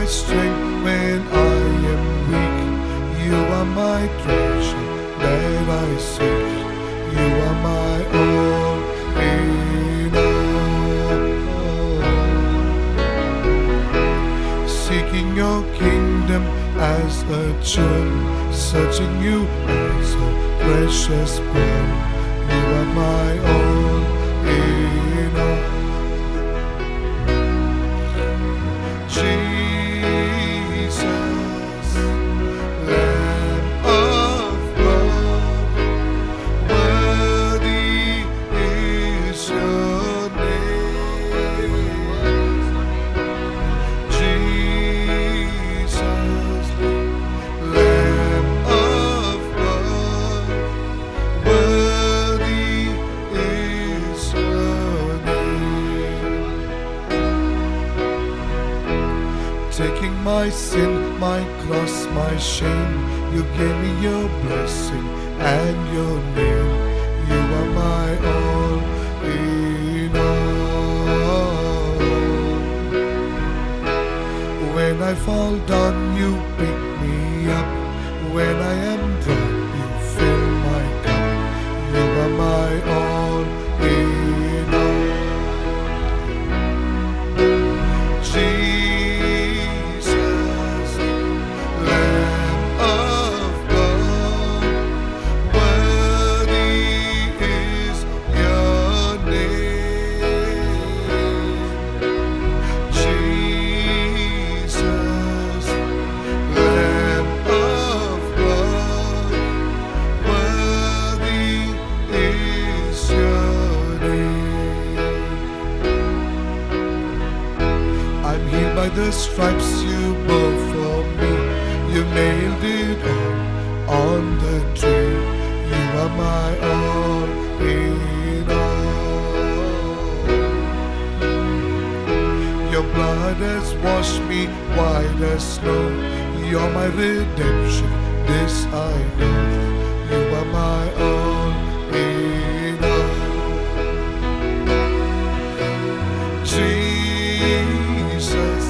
strength when I am weak. You are my treasure that I seek. You are my all in all. Seeking your kingdom as a jewel, searching you as a precious pearl. You are my all in all. Jesus, Lamb of God, worthy is your name. Jesus, Lamb of God, worthy is your name. Taking my sin, my cross, my shame, you gave me your blessing and your name. You are my all in all. When I fall down, you pick me up. When I am dry, you fill my cup. You are my all in all. Jesus, Lamb of God, worthy is your name. Jesus, Lamb of God, worthy is your name. I'm healed by the stripes you bore for me. You nailed it all on the tree. You are my all in all. Your blood has washed me white as snow. You're my redemption, this I know. You are my all in all. Jesus,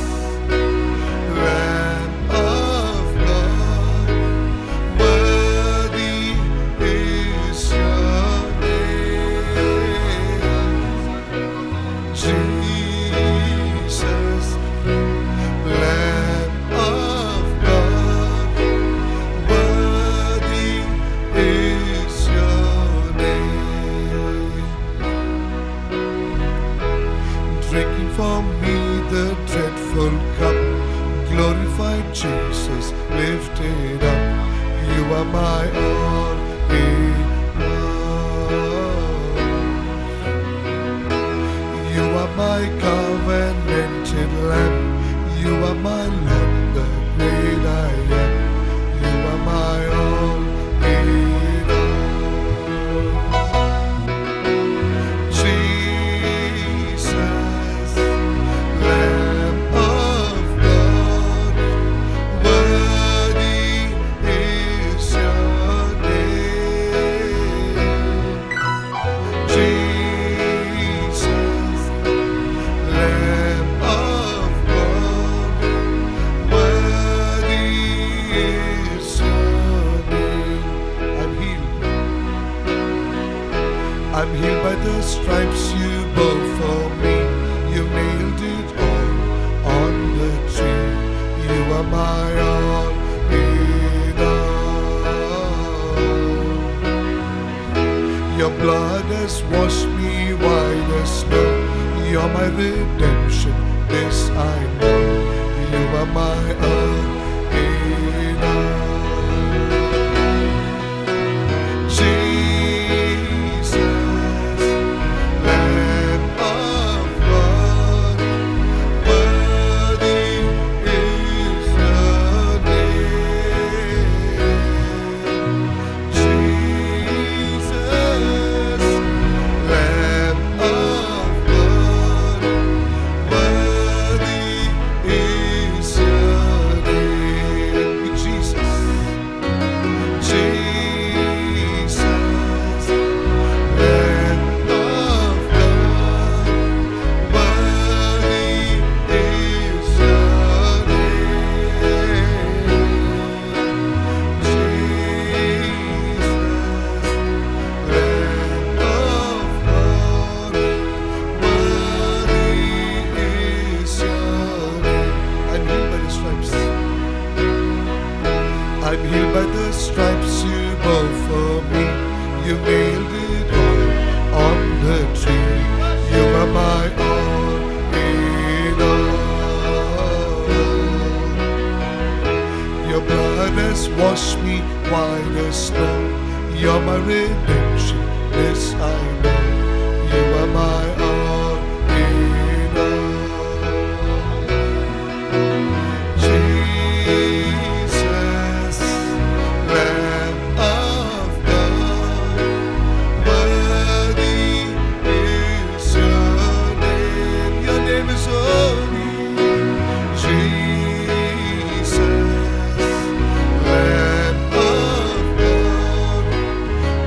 Lamb of God, worthy is your name. Jesus, Lamb of God, worthy is your name. Drinking for me the dreadful cup, glorified Jesus, lift it up. You are my all in all. You are my covenanted Lamb. You are my Lord, the great I am. You are my all in all. Jesus, Lamb of God, worthy is your name. Jesus, Lamb of God, worthy is your name. I'm healed by the stripes you bore for me. You nailed it all on the tree. You are my all in all. Your blood has washed me white as snow. You're my redemption, this I know. You are my all in all. Jesus, Lamb of God, worthy is your name. Jesus, Lamb of God, worthy is your name. cornerstone. You're my redemption, this I know. You are my all in all. Jesus, Lamb of God, worthy is your name. Your name is holy. Jesus, Lamb of God,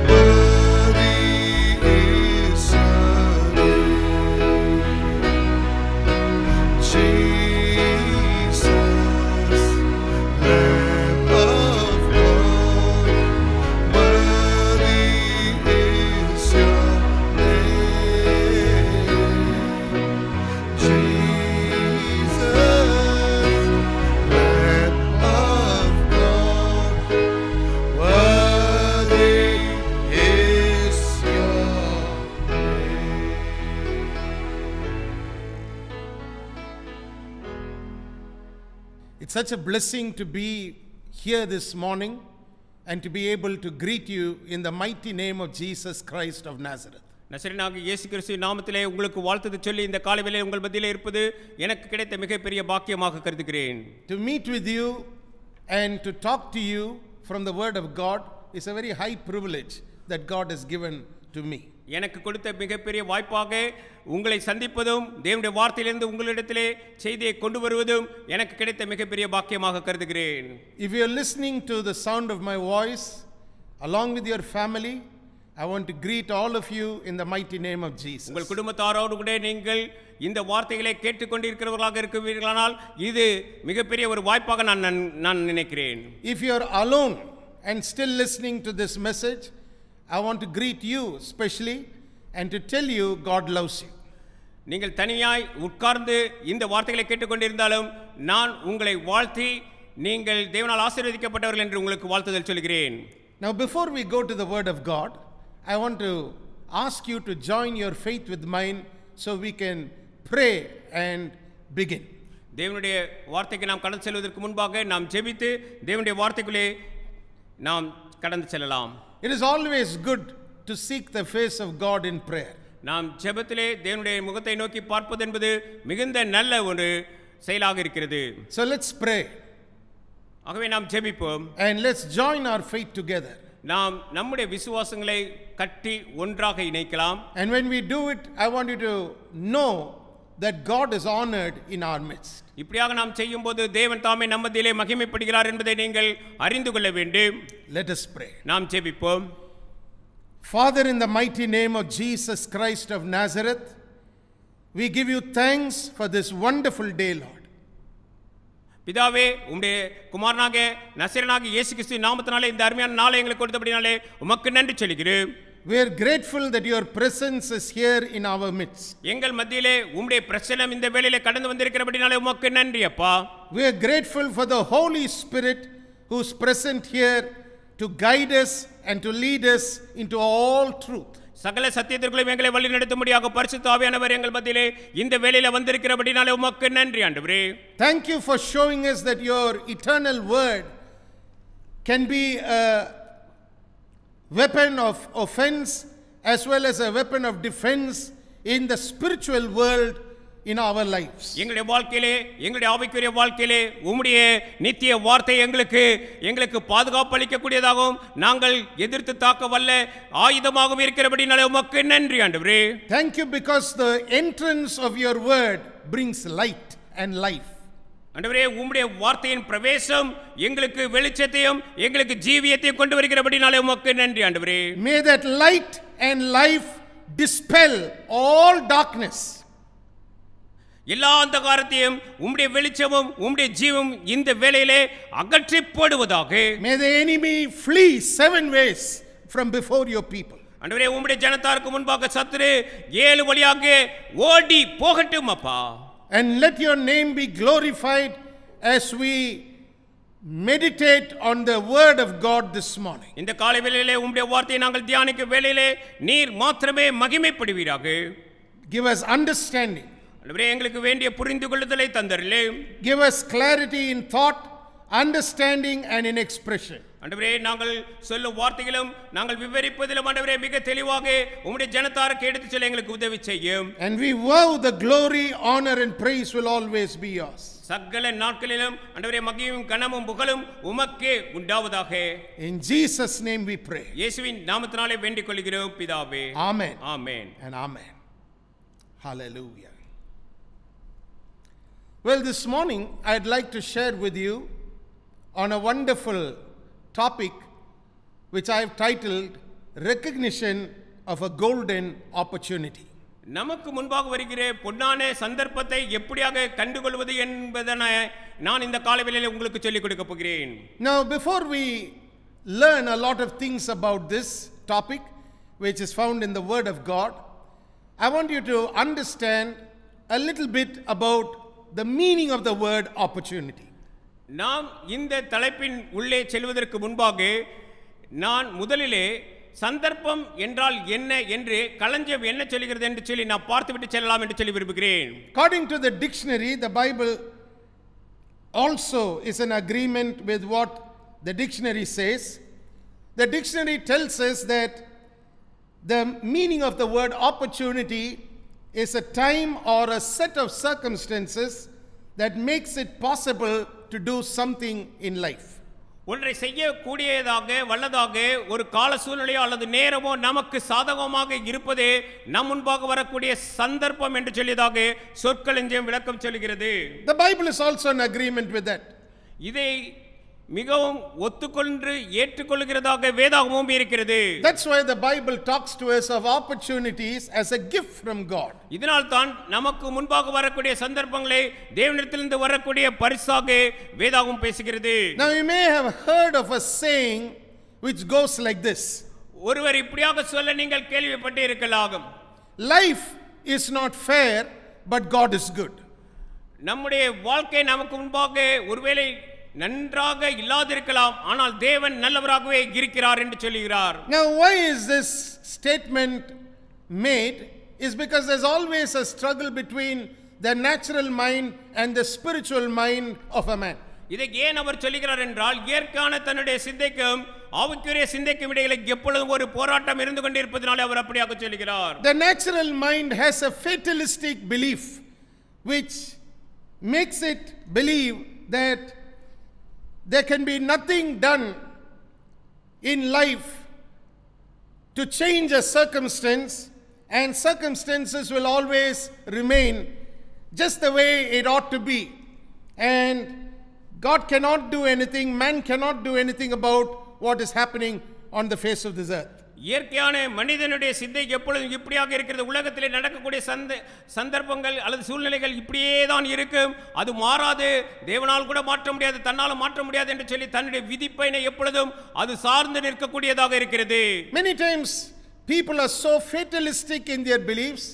worthy is your name. Jesus, Lamb of God, worthy is your name. Jesus, Lamb of God, worthy is your name. It's such a blessing to be here this morning and to be able to greet you in the mighty name of Jesus Christ of Nazareth. நசரேயனாகிய இயேசு கிறிஸ்துவின் நாமத்திலே உங்களுக்கு வாழ்த்து சொல்லி இந்த காலைவேளை உங்கள் மத்தியிலே இருப்பது எனக்கு கிடைத்த மிகப்பெரிய பாக்கியமாக கருதுகிறேன். To meet with you and to talk to you from the Word of God is a very high privilege that God has given to me. எனக்கு கொடுத்த மிகப்பெரிய வாய்ப்பாக உங்களை சந்திப்பதும் தேவனுடைய வார்த்தையிலிருந்து உங்களிடத்திலே செய்தியை கொண்டு வருவதும் எனக்கு கிடைத்த மிகப்பெரிய பாக்கியமாக கருதுகிறேன். If you are listening to the sound of my voice along with your family, I want to greet all of you in the mighty name of Jesus. உங்கள் குடும்பத்தாரோடு கூட நீங்கள் இந்த வார்த்தைகளை கேட்டுக்கொண்டிருக்கிறவர்களாக இருக்கிறீர்களானால் இது மிகப்பெரிய ஒரு வாய்ப்பாக நான் நினைக்கிறேன். If you are alone and still listening to this message, I want to greet you specially and to tell you God loves you. நீங்கள் தனியாய் உட்கார்ந்து இந்த வார்த்தைகளை கேட்டுக்கொண்டிருந்தாலும் நான் உங்களை வாழ்த்தி நீங்கள் தேவனால் ஆசீர்வதிக்கப்பட்டவர்கள் என்று உங்களுக்கு வாழ்த்துதல் சொல்கிறேன். Now before we go to the Word of God, I want to ask you to join your faith with mine so we can pray and begin. தேவனுடைய வார்த்தைக்கு நாம் கடந்து செல்வதற்கு முன்பாக நாம் ஜெபித்து தேவனுடைய வார்த்தைக்குள்ளே நாம் கடந்து செல்லலாம். It is always good to seek the face of God in prayer. நாம் ஜெபத்திலே தேவனுடைய முகத்தை நோக்கி பார்ப்பது என்பது மிகுந்த நல்ல ஒரு செயலாக இருக்கிறது. So let's pray. ஆகவே நாம் ஜெபிப்போம். And let's join our faith together. நாம் நம்முடைய விசுவாசங்களை கட்டி ஒன்றாக இணைக்கலாம். And when we do it, I want you to know that God is honored in our midst. இப்படியாக நாம் செய்யும்போது தேவன் தாமே நம்மதிலே மகிமைப்படுகிறார் என்பதை நீங்கள் அறிந்து கொள்ள வேண்டும். Let us pray. நாம் ஜெபிப்போம். Father, in the mighty name of Jesus Christ of Nazareth, we give you thanks for this wonderful day, Lord. பிதாவே, உம்முடைய குமாரனாக நசரேயனாகிய இயேசு கிறிஸ்துவின் நாமத்தினாலே இந்த அருமையான நாளை எங்களுக்கு கொடுத்தபடினாலே உமக்கு நன்றி சொல்கிறேன். We are grateful that your presence is here in our midst. எங்கள் மத்தியிலே உம்முடைய பிரசன்னம் இந்த வேளையிலே கடந்து வந்திருக்கிறபடினாலே உமக்கு நன்றி அப்பா. We are grateful for the Holy Spirit who is present here to guide us and to lead us into all truth. சகல சத்தியத்திற்குள்ளும் எங்களை வழிநடத்தும்படியாக பரிசுத்த ஆவியானவர் எங்கள் மத்தியிலே இந்த வேளையிலே வந்திருக்கிறபடினாலே உமக்கு நன்றி ஆண்டவரே. Thank you for showing us that your eternal word can be a weapon of offense as well as a weapon of defense in the spiritual world in our lives. எங்களுடைய வாழ்க்கையிலே எங்களுடைய ஆவிக்குரிய வாழ்க்கையிலே உம்முடைய நித்திய வார்த்தை எங்களுக்கு பாதுகாப்பு அளிக்கக்கூடியதாகவும் நாங்கள் எதிர்த்து தாக்க வல்ல ஆயுதமாகவும் இருக்கிறபடினாலே உமக்கு நன்றி ஆண்டவரே. Thank you because the entrance of your word brings light and life. ஆண்டவரே, உம்முடைய வார்த்தையின் பிரவேசம் எங்களுக்கு வெளிச்சத்தையும் எங்களுக்கு ஜீவியத்தையும் கொண்டு வருகிறபடினாலே உமக்கு நன்றி ஆண்டவரே. May that light and life dispel all darkness. எல்லா அந்தகாரத்தையும் உம்முடைய வெளிச்சமும் உம்முடைய ஜீவம் இந்த வேளையிலே அகற்றி போடுவதாக. May the enemy flee 7 ways from before your people. ஆண்டவரே, உம்முடைய ஜனத்தாருக்கு முன்பாக சத்துரு 7 வழியாக ஓடி போகட்டும் அப்பா. And let your name be glorified as we meditate on the word of God this morning. இந்த காலை வேளையிலே உம்முடைய வார்த்தையை நாங்கள் தியானிக்கும் வேளையிலே நீர் மாத்திரமே மகிமைப்படுவீராக. Give us understanding. ஆண்டவரே, எங்களுக்கு வேண்டிய புரிந்துகொள்ளுதலை தந்தருளே. Give us clarity in thought, understanding and in expression. ஆண்டவரே நாங்கள் சொல்லும் வார்த்தைகளும் நாங்கள் விவரிப்பதிலும் ஆண்டவரே மிக தெளிவாக உம்முடைய ஜனத்தாருக்கு எடுத்துச் செல்ல எங்களுக்கு உதவி செய்யும். And we vow the glory, honor and praise will always be yours. சகல நாட்களிலும் ஆண்டவரே மகிமையும் கனமும் புகழும் உமக்கே உண்டாவதாக. In Jesus name we pray. இயேசுவின் நாமத்தினாலே வேண்டிக் கொள்கிறோம் பிதாவே. Amen. Amen. And amen. Hallelujah. Well, this morning I'd like to share with you on a wonderful topic which I have titled Recognition of a Golden Opportunity. நமக்கு முன்பாக வருகிற பொன்னான சந்தர்ப்பத்தை எப்படியாக கண்டுகொள்வது என்பதனை நான் இந்த காலைவேளையில் உங்களுக்கு சொல்லிக் கொடுக்க போகிறேன். Now, before we learn a lot of things about this topic which is found in the Word of God, I want you to understand a little bit about the meaning of the word opportunity. நாம் இந்த தலைப்பின் உள்ளே செல்வதற்கு முன்பாக நான் முதலிலே சந்தர்ப்பம் என்றால் என்ன என்று களஞ்சியம் என்ன சொல்கிறது என்று சொல்லி நான் பார்த்துவிட்டு செல்லலாம் என்று சொல்லி விரும்புகிறேன். According to the dictionary, the Bible also is in agreement with what the dictionary says. The dictionary tells us that the meaning of the word opportunity is a time or a set of circumstances that makes it possible to do something in life. ஒன்றை செய்யக்கூடியதாக வல்லதாக ஒரு கால சூழ்நிலையோ அல்லது நேரமோ நமக்கு சாதகமாக இருப்பதே நம் முன்பாக வரக்கூடிய சந்தர்ப்பம் என்று சொல்லியதாக சொற்களஞ்சியம் விளக்கம் சொல்கிறது. The Bible is also in agreement with that. இதை மிகவும் ஒத்துக்கொண்டு ஏற்றுக்கொள்கிறதாக வேதாகமும் இருக்கிறது. That's why the Bible talks to us of opportunities as a gift from God. இதனால் தான் நமக்கு முன்பாக வரக்கூடிய சந்தர்ப்பங்களை தேவனிடத்திலிருந்து வரக்கூடிய பரிசாக வேதாகமும் பேசுகிறது. Now you may have heard of a saying which goes like this. ஒருவர் இப்படியாக சொல்ல நீங்கள் கேள்விப்பட்டு இருக்கலாம். Life is not fair, but God is good. நம்முடைய வாழ்க்கை நமக்கு முன்பாக ஒருவேளை நன்றாக இல்லாதிருக்கலாம், ஆனால் தேவன் நல்லவராகவே இருக்கிறார் என்று சொல்கிறார். Now why is this statement made is because there's always a struggle between the natural mind and the spiritual mind of a man. இதை ஏன் அவர் சொல்கிறார் என்றால் இயற்கையான தன்னுடைய சிந்தைக்கும் ஆவிக்குரிய சிந்தைக்கும் இடையில எப்பொழுதும் ஒரு போராட்டம் இருந்து கொண்டிருப்பதனால அவர் அப்படியாக சொல்கிறார். The natural mind has a fatalistic belief which makes it believe that there can be nothing done in life to change a circumstance, and circumstances will always remain just the way it ought to be, and God cannot do anything, man cannot do anything about what is happening on the face of this earth. இயற்கையான மனிதனுடைய சிந்தை எப்பொழுதும் இப்படியாக இருக்கிறது. உலகத்திலே நடக்கக்கூடிய சந்தர்ப்பங்கள் அல்லது சூழ்நிலைகள் இப்படியே தான் இருக்கும், அது மாறாது, தேவனால் கூட மாற்ற முடியாது, தன்னால் மாற்ற முடியாது என்று சொல்லி தன்னுடைய விதிப்பைனை எப்பொழுதும் அது சார்ந்து நிற்கக்கூடியதாக இருக்கிறது. Many times people are so fatalistic in their beliefs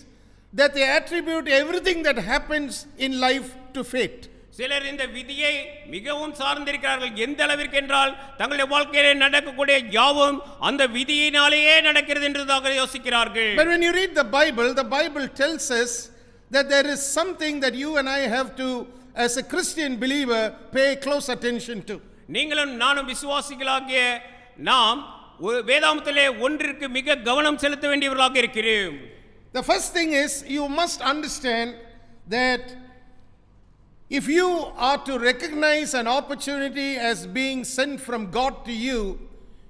that they attribute everything that happens in life to fate. சிலர் இந்த விதியை மிகவும் சார்ந்திருக்கிறார்கள். எந்த அளவிற்கு என்றால் தங்களுடைய வாழ்க்கையிலே நடக்கக்கூடிய யாவும் அந்த விதியினாலேயே நடக்கிறது என்றதாக யோசிக்கிறார்கள். But when you read the Bible tells us that there is something that you and I have to, as a Christian believer, pay close attention to. நீங்களும் நானும் விசுவாசிகளாகிய நாம் வேதாகமத்திலே ஒன்றிற்கு மிக கவனம் செலுத்த வேண்டியவர்களாக இருக்கிறோம். The first thing is you must understand that if you are to recognize an opportunity as being sent from God to you,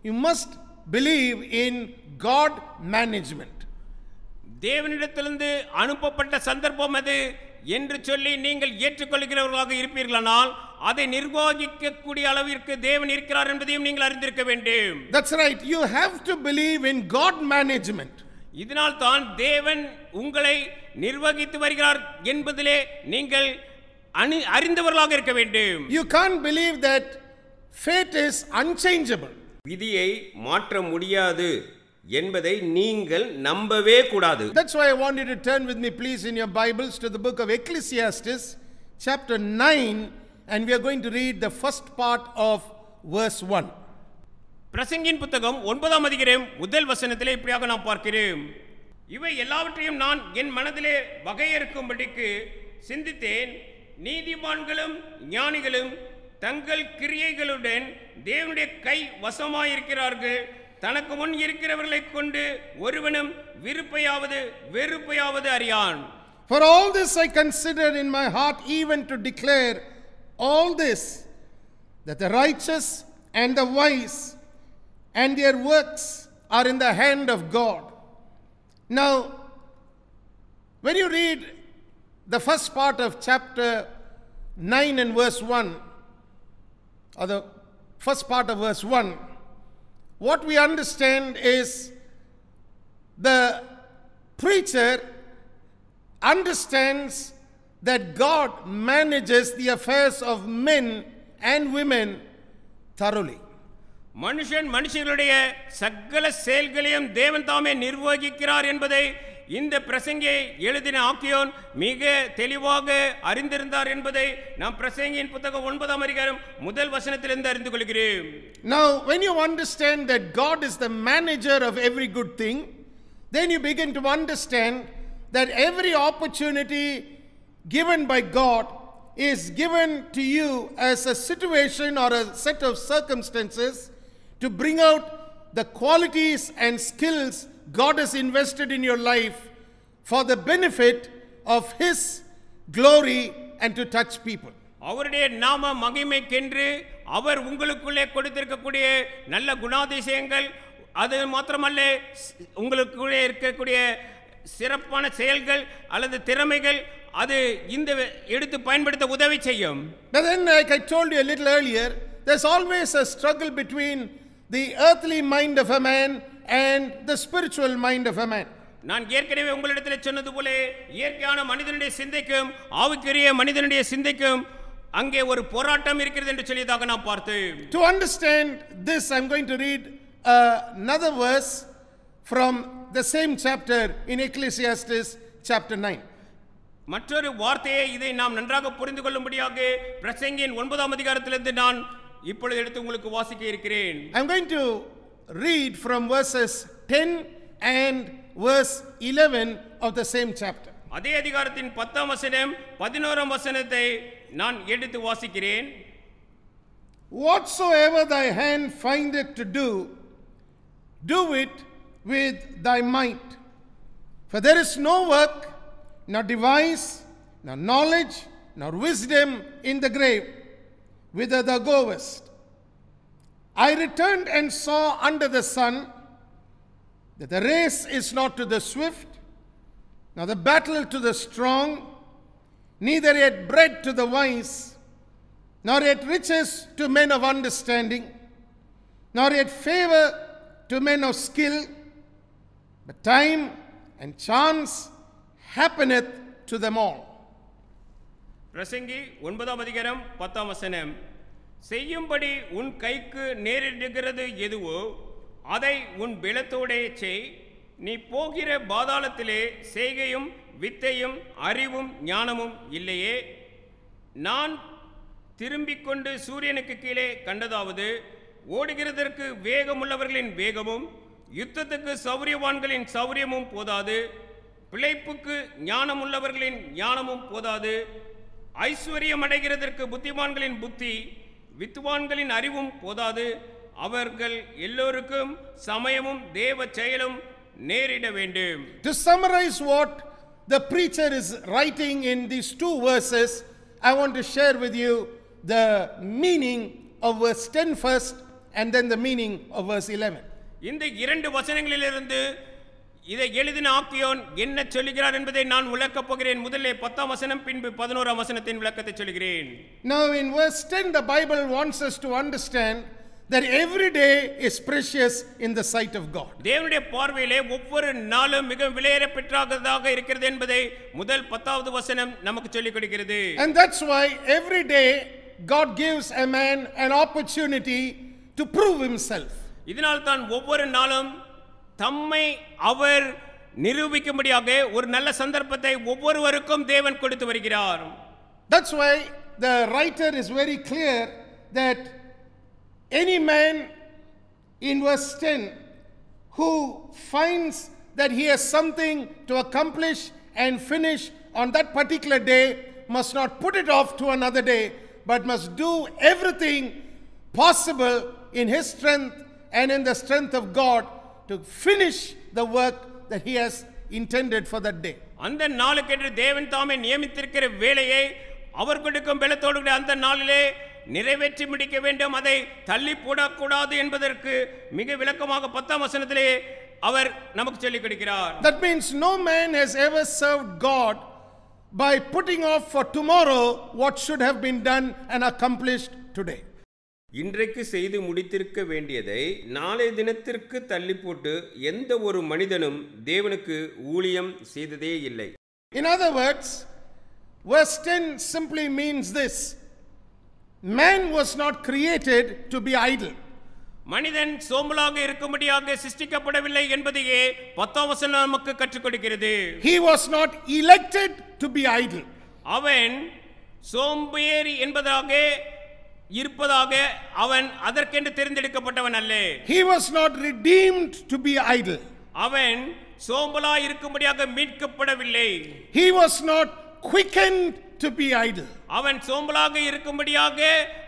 you must believe in God management. தேவனிடத்திலிருந்து அனுப்பப்பட்ட சந்தர்ப்பம் அது என்று சொல்லி நீங்கள் ஏற்றுக்கொள்கிறவர்களாக இருப்பீர்களானால் அதை நிர்வகிக்கக்கூடிய அளவிற்கு தேவன் இருக்கிறார் என்பதையும் நீங்கள் அறிந்திருக்க வேண்டும். That's right, you have to believe in God management. இதனால் தான் தேவன் உங்களை நிர்வகித்து வருகிறார் என்பதிலே நீங்கள் அறிந்தவர்களாக இருக்க வேண்டும். You can't believe that fate is unchangeable. விதியை மாற்ற முடியாது என்பதை நீங்கள் நம்பவே கூடாது. That's why I want you to turn with me please in your Bibles to the book of Ecclesiastes chapter 9, and we are going to read the first part of verse 1. பிரசங்கியின் புத்தகம் 9ஆம் அதிகாரம் முதல் வசனத்திலே இப்படியாக நாம் பார்க்கிறோம். இவை எல்லாவற்றையும் நான் என் மனதிலே வகையறுக்கும்படிக்கு சிந்தித்தேன். நீதிமான்களும் ஞானிகளும் தங்கள் கிரியைகளுடன் தேவனுடைய கை வசமாயிருக்கிறார்கள். தனக்கு முன் இருக்கிறவர்களை கொண்டு ஒருவனும் விருப்பையாவது வெறுப்பையாவது அறியான். For all this I consider in my heart, even to declare all this, that the righteous and the wise and their works are in the hand of God. Now, when you read the first part of chapter 9 and verse 1, or the first part of verse 1, what we understand is the preacher understands that God manages the affairs of men and women thoroughly. மனுஷர்களுடைய சகல செயல்களையும் தேவன் தாமே நிர்வகிக்கிறார் என்பதை இந்த பிரசங்கியை எழுதின ஆக்கியோன் மிக தெளிவாக அறிந்திருந்தார் என்பதை நாம் பிரசங்கியின் புத்தகம் 9ஆம் அதிகாரம் முதல் வசனத்திலிருந்து அறிந்து கொள்கிறோம். Now, when you understand that God is the manager of every good thing, then you begin to understand that every opportunity given by God is given to you as a situation or a set of circumstances to bring out the qualities and skills God has invested in your life for the benefit of His glory and to touch people. அவருடைய நாம மகிமைக்கென்று அவர் உங்களுக்குள்ளே கொடுத்திருக்கக்கூடிய நல்ல குணாதிசயங்கள், அது மாத்திரமல்ல உங்களுக்குள்ளே இருக்கக்கூடிய சிறப்பான செயல்கள் அல்லது திறமைகள், அது இந்த எடுத்து பயன்படுத்த உதவி செய்யும். But then, like I told you a little earlier, there's always a struggle between the earthly mind of a man and the spiritual mind of a man. நான் ஏற்கனவே உங்களிடத்தில் சொன்னது போல இயற்கையான மனிதனுடைய சிந்தைக்கும் ஆவிக்குரிய மனிதனுடைய சிந்தைக்கும் அங்கே ஒரு போராட்டம் இருக்கிறது என்று சொல்லியதாக நாம் பார்த்தோம். To understand this, I'm going to read another verse from the same chapter in Ecclesiastes chapter 9. மற்றொரு வார்த்தையை இதை நாம் நன்றாக புரிந்து கொள்ளும்படியாக பிரசங்கியின் 9ஆம் அதிகாரத்திலிருந்து நான் இப்பொழுது எடுத்து உங்களுக்கு வாசிக்க இருக்கிறேன். I'm going to read from verses 10 and verse 11 of the same chapter. அதே அதிகாரத்தின் 10ஆம் வசனம் 11ஆம் வசனத்தை நான் எடுத்து வாசிக்கிறேன். Whatsoever thy hand findeth to do, do it with thy might. For there is no work, nor device, nor knowledge, nor wisdom in the grave, whither thou goest. I returned and saw under the sun that the race is not to the swift, nor the battle to the strong, neither yet bread to the wise, nor yet riches to men of understanding, nor yet favor to men of skill, but time and chance happeneth to them all. பிரசங்கி 9ஆம் அதிகாரம் 10ஆம் வசனம். செய்யும்படி உன் கைக்கு நேரிடுகிறது எதுவோ அதை உன் பலத்தோடே செய். நீ போகிற பாதாளத்திலே செய்கையும் வித்தையும் அறிவும் ஞானமும் இல்லையே. நான் திரும்பிக் கொண்டு சூரியனுக்கு கீழே கண்டதாவது, ஓடுகிறதற்கு வேகமுள்ளவர்களின் வேகமும் யுத்தத்துக்கு சௌரியவான்களின் சௌரியமும் போதாது, பிழைப்புக்கு ஞானமுள்ளவர்களின் ஞானமும் போதாது, ஐஸ்வர்யம் அடைகிறதற்கு புத்திமான்களின் புத்தி வித்துவான்களின் அறிவும் போதாது, அவர்கள் எல்லோருக்கும் சமயமும் தேவ செயலும் நேரிட வேண்டும். To summarize what the preacher is writing in these two verses, I want to share with you the meaning of verse 10 first and then the meaning of verse 11. இந்த இரண்டு வசனங்களிலிருந்து இதை எழுதின ஆக்கியோன் என்ன சொல்லுகிறார் என்பதை நான் விளக்கப் போகிறேன். முதலில் 10ஆம் வசனம், பின்பு 11ஆம் வசனத்தின் விளக்கத்தை சொல்கிறேன். Now in verse 10 the Bible wants us to understand that every day is precious in the sight of God. தேவனுடைய பார்வையிலே ஒவ்வொரு நாளும் மிக விலையேறப்பெற்றதாக இருக்கிறது என்பதை முதல் 10வது வசனம் நமக்கு சொல்லிக் கொடுக்கிறது. And that's why every day God gives a man an opportunity to prove himself. இதனால் தான் ஒவ்வொரு நாளும் தம்மை அவர் நிரூபிக்கும்படியாக ஒரு நல்ல சந்தர்ப்பத்தை ஒவ்வொருவருக்கும் தேவன் கொடுத்து வருகிறார். That's why the writer is very clear that any man in verse 10 who finds that he has something to accomplish and finish on that particular day must not put it off to another day, but must do everything possible in his strength and in the strength of God to finish the work that he has intended for that day. அந்த நாளுக்கென்று தேவன் தாமே நியமித்திருக்கிற வேலையை அவர் கொடுக்கும் பலத்தோடு கூட அந்த நாளிலே நிறைவேற்றி முடிக்க வேண்டும், அதை தள்ளி போடக்கூடாது என்பதற்கு மிக விளக்கமாக 10ஆம் வசனத்திலே அவர் நமக்கு சொல்லிக் கொடுக்கிறார். That means no man has ever served God by putting off for tomorrow what should have been done and accomplished today. இன்றைக்கு செய்து முடித்திருக்க வேண்டியதை நாளை தினத்திற்கு தள்ளி போட்டு எந்த ஒரு மனிதனும் தேவனுக்கு ஊழியம் செய்ததே இல்லை. In other words, verse 10 simply means this: man was not created to be idle. மனிதன் சோம்பலாக இருக்கும்படியாக சிருஷ்டிக்கப்படவில்லை என்பதையே 10ஆம் வசனம் நமக்கு கற்றுக் கொடுக்கிறது. He was not elected to be idle. அவன் சோம்பேறி என்பதாக இருப்பதாக அவன் அதற்கென்று தேர்ந்தெடுக்கப்பட்டவன் அல்ல. He was not redeemed to be idle. அவன் சோம்பலாய் இருக்கும்படியாக மீட்கப்படவில்லை. He was not quickened to be idle. அவன் சோம்பலாக இருக்கும்படியாக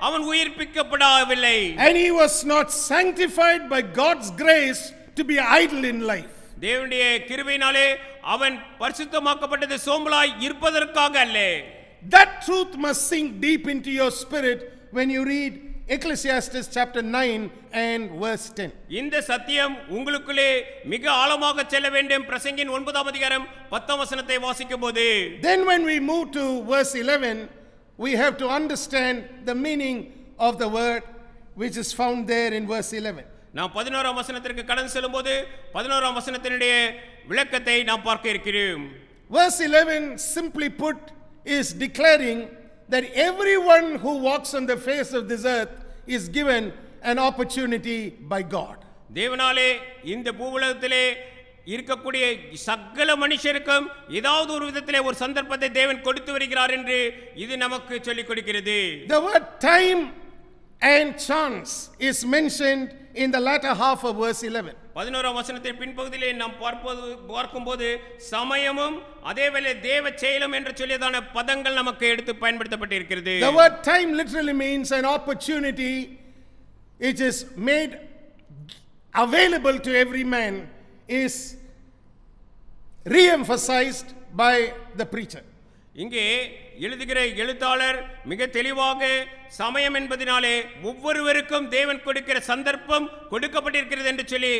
அவன் உயிர்ப்பிக்கப்படவில்லை. And he was not sanctified by God's grace to be idle in life. தேவனுடைய கிருபையினாலே அவன் பரிசுத்தமாக்கப்பட்டது சோம்பலாய் இருப்பதற்காக அல்ல. That truth must sink deep into your spirit when you read Ecclesiastes chapter 9 and verse 10. இந்த சத்தியம் உங்களுக்குள்ளே மிக ஆழமாக செல்ல வேண்டும். பிரசங்கின் 9ஆம் அதிகாரம் 10ஆம் வசனத்தை வாசிக்கும்போது, Then when we move to verse 11, we have to understand the meaning of the word which is found there in verse 11. நாம் 11ஆம் வசனத்திற்கு கடந்து செல்லும்போது 11ஆம் வசனத்தினுடைய விளக்கத்தை நாம் பார்க்க இருக்கிறோம். Verse 11 simply put is declaring that everyone who walks on the face of this earth is given an opportunity by God. தேவனாலே இந்த பூவுலகத்திலே இருக்கக்கூடிய சகல மனுஷருக்கும் ஏதாவது ஒரு விதத்திலே ஒரு சந்தர்ப்பத்தை தேவன் கொடுத்து வருகிறார் என்று இது நமக்கு சொல்லிக் கொடுக்கிறது. The word time and chance is mentioned in the latter half of verse 11. 11ஆம் வசனத்தின் பின்பகுதியிலே நாம் பார்க்கும்போது சமயமும் அதேவேளை தேவ செயலும் என்று சொல்லியதான பதங்கள் நமக்கு எடுத்து பயன்படுத்தப்பட்டிருக்கிறது. The word time literally means an opportunity which is made available to every man, is re-emphasized by the preacher. இங்கே எழுதுகிற எழுத்தாளர் மிக தெளிவாக சமயம் என்பதினாலே ஒவ்வொருவருக்கும் தேவன் கொடுக்கிற சந்தர்ப்பம் கொடுக்கப்பட்டிருக்கிறது என்று சொல்லி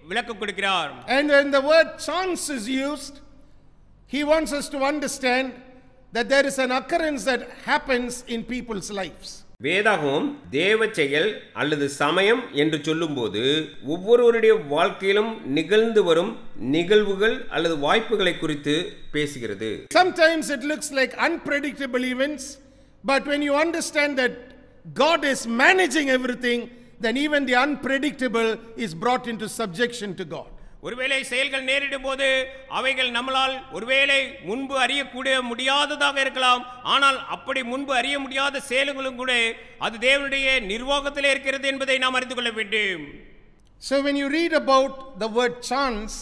விளக்கம் கொடுக்கிறார். And when the word chance is used, he wants us to understand that there is an occurrence that happens in people's lives. வேதாகமம் தேவ செயல் அல்லது சமயம் என்று சொல்லும்போது ஒவ்வொருவருடைய வாழ்க்கையிலும் நிகழ்ந்து வரும் நிகழ்வுகள் அல்லது வாய்ப்புகளை குறித்து பேசுகிறது. Sometimes it looks like unpredictable events, but when you understand that God is managing everything, then even the unpredictable is brought into subjection to God. ஒருவேளை செயல்கள் நேரிடும் போது அவைகள் நம்மளால் ஒருவேளை முன்பு அறியக்கூடிய முடியாததாக இருக்கலாம், ஆனால் அப்படி முன்பு அறிய முடியாத செயல்களும் கூட அது தேவனுடைய நிர்வாகத்திலே இருக்கிறது என்பதை நாம் அறிந்து கொள்ள வேண்டும். So when you read about the word chance,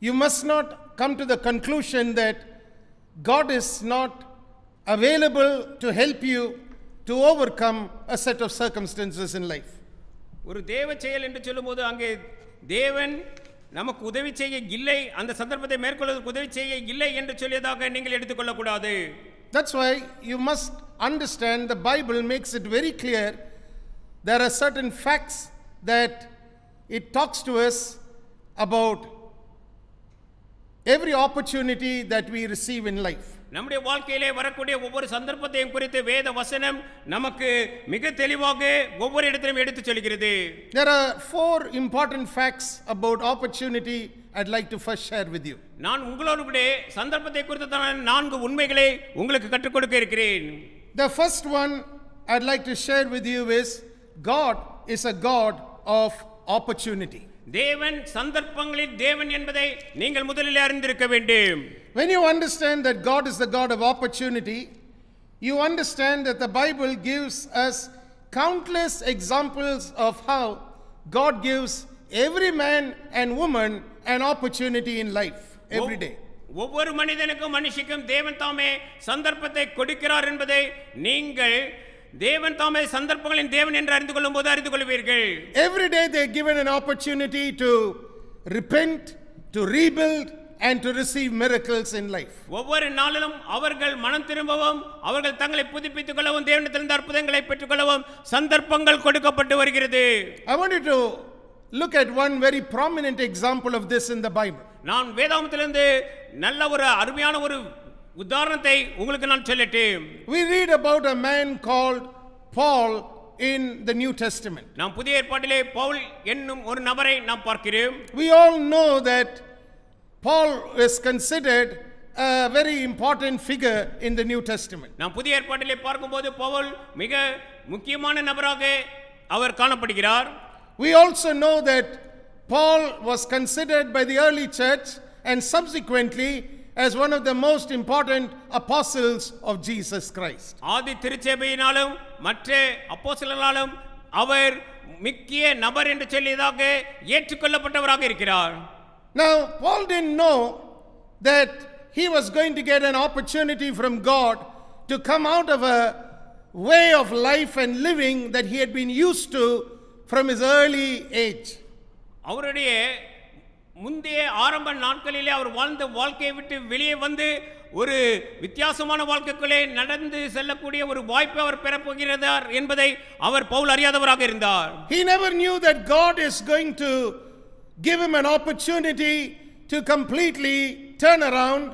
you must not come to the conclusion that God is not available to help you to overcome a set of circumstances in life. ஒரு தேவ செயல் என்று சொல்லும்போது அங்கே தேவன் நமக்கு உதவி செய்ய இல்லை, அந்த சந்தர்ப்பத்தை மேற்கொள்வதற்கு உதவி செய்ய இல்லை என்று சொல்லியதாக நீங்கள் எடுத்துக்கொள்ள கூடாது. That's why you must understand the Bible makes it very clear there are certain facts that it talks to us about every opportunity that we receive in life. நம்முடைய வாழ்க்கையிலே வரக்கூடிய ஒவ்வொரு சந்தர்ப்பத்தையும் குறித்து வேத வசனம் நமக்கு மிக தெளிவாக ஒவ்வொரு இடத்திலும் எடுத்து சொல்கிறது. There are 4 important facts about opportunity I'd like to first share with you. நான் உங்களோடு கூட சந்தர்ப்பத்தை குறித்தான 4 உண்மைகளை உங்களுக்கு கற்றுக் கொடுக்க இருக்கிறேன். The first one I'd like to share with you is God is a God of opportunity. தேவன் சந்தர்ப்பங்களின் தேவன் என்பதை நீங்கள் முதலில் அறிந்திருக்க வேண்டும். When you understand that God is the God of opportunity, you understand that the Bible gives us countless examples of how God gives every man and woman an opportunity in life every day. ஒவ்வொரு மனிதனுக்கும் மனுஷிக்கும் தேவன் தாமே சந்தர்ப்பத்தை கொடுக்கிறார் என்பதை நீங்கள் தேவன் தாமே சந்தர்ப்பங்களின் தேவன் என்று அறிந்து கொள்ளும்போது அறிந்து கொள்வீர்கள். Every day they are given an opportunity to repent, to rebuild and to receive miracles in life. ஒவ்வொரு நாளிலும் அவர்கள் மனம் திரும்பவும் அவர்கள் தங்களை புதுப்பித்துக் கொள்ளவும் தேவனிடத்திலிருந்து அற்புதங்களை பெற்றுக்கொள்ளவும் சந்தர்ப்பங்கள் கொடுக்கப்பட்டு வருகிறது. I want you to look at one very prominent example of this in the Bible. நான் வேதாகமத்திலிருந்து நல்ல ஒரு அருமையான ஒரு உதாரணத்தை உங்களுக்கு நான் சொல்லட்டேன். We read about a man called Paul in the New Testament. நாம் புதிய ஏற்பாட்டிலே பவுல் என்னும் ஒரு நபரை நாம் பார்க்கிறோம். We all know that Paul is considered a very important figure in the New Testament. நாம் புதிய ஏற்பாட்டிலே பார்க்கும்போது பவுல் மிக முக்கியமான நபராக அவர் காணப்படுகிறார். We also know that Paul was considered by the early church and subsequently as one of the most important apostles of Jesus Christ. ஆதி திருச்சபையினாலும் மற்ற அப்போஸ்தலர்களாலும் அவர் முக்கிய நபர் என்று சொல்லியதாக ஏற்றுக்கொள்ளப்பட்டவராக இருக்கிறார். Now Paul didn't know that he was going to get an opportunity from God to come out of a way of life and living that he had been used to from his early age. அவருடைய முந்தைய ஆரம்ப நாட்களிலே அவர் வாழ்ந்த வாழ்க்கையை விட்டு வெளியே வந்து ஒரு வித்தியாசமான வாழ்க்கைக்குள்ளே நடந்து செல்லக்கூடிய ஒரு வாய்ப்பை அவர் பெறப்போகிறார் என்பதை அவர் பவுல் அறியாதவராக இருந்தார். He never knew that God is going to give him an opportunity to completely turn around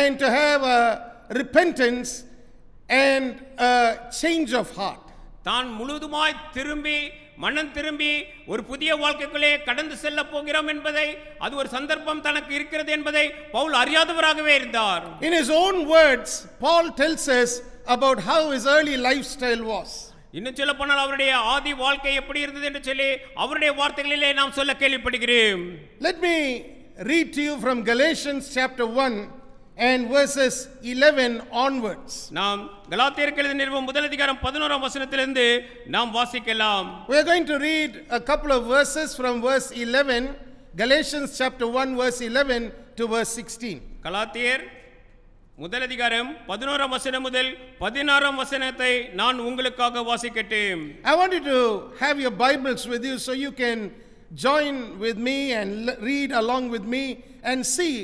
and to have a repentance and a change of heart. தான் முழுதுமாய் திரும்பி மனம் திரும்பி ஒரு புதிய வாழ்க்கைக்குள்ளே கடந்து செல்ல போகிறோம் என்பதை அது ஒரு சந்தர்ப்பம் தனக்கு இருக்கிறது என்பதை பவுல் அறியாதவராகவே இருந்தார். In his own words, Paul tells us about how his early lifestyle was. இன்னும் சொல்ல போனால் அவருடைய ஆதி வாழ்க்கை எப்படி இருந்தது என்று சொல்லி அவருடைய வார்த்தைகளிலே நாம் சொல்ல கேள்விப்படுகிறோம். Let me read to you from Galatians chapter 1 and verses 11 onwards. நாம் கலாத்தியருக்கு எழுதின நிருபம் முதல் அதிகாரம் 11ஆம் வசனத்திலிருந்து நாம் வாசிக்கலாம். We are going to read a couple of verses from verse 11, Galatians chapter 1 verse 11 to verse 16. கலாத்தியர் முதல் அதிகாரம் 11ஆம் வசனம் முதல் 16ஆம் வசனத்தை நான் உங்களுக்காக வாசிக்கட்டேன். I want you to have your Bibles with you so you can join with me and read along with me and see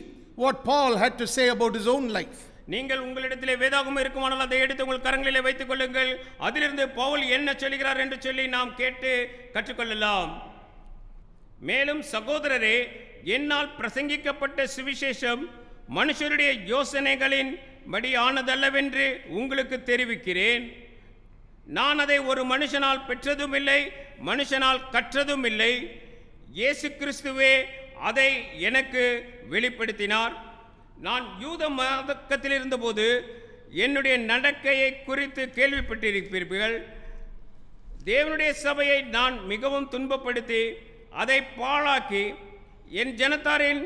what Paul had to say about his own life. நீங்கள் உங்களிடத்திலே வேதாகமம் இருக்குமானால் அதை எடுத்து உங்கள் கரங்களிலே வைத்துக் கொள்ளுங்கள். அதிலிருந்து பவுல் என்ன சொல்கிறார் என்று சொல்லி நாம் கேட்டு கற்றுக்கொள்ளலாம். மேலும் சகோதரரே, என்னால் பிரசங்கிக்கப்பட்ட சுவிசேஷம் மனுஷருடைய யோசனைகளின் படி ஆனதல்லவென்று உங்களுக்கு தெரிவிக்கிறேன். நான் அதை ஒரு மனுஷனால் பெற்றதும் இல்லை, மனுஷனால் கற்றதும் இல்லை. இயேசு கிறிஸ்துவே அதை எனக்கு வெளிப்படுத்தினார். நான் யூத மதத்தில் இருந்தபோது என்னுடைய நடக்கையை குறித்து கேள்விப்பட்டிருப்பீர்கள். தேவனுடைய சபையை நான் மிகவும் துன்பப்படுத்தி அதை பாழாக்கி என் ஜனத்தாரின்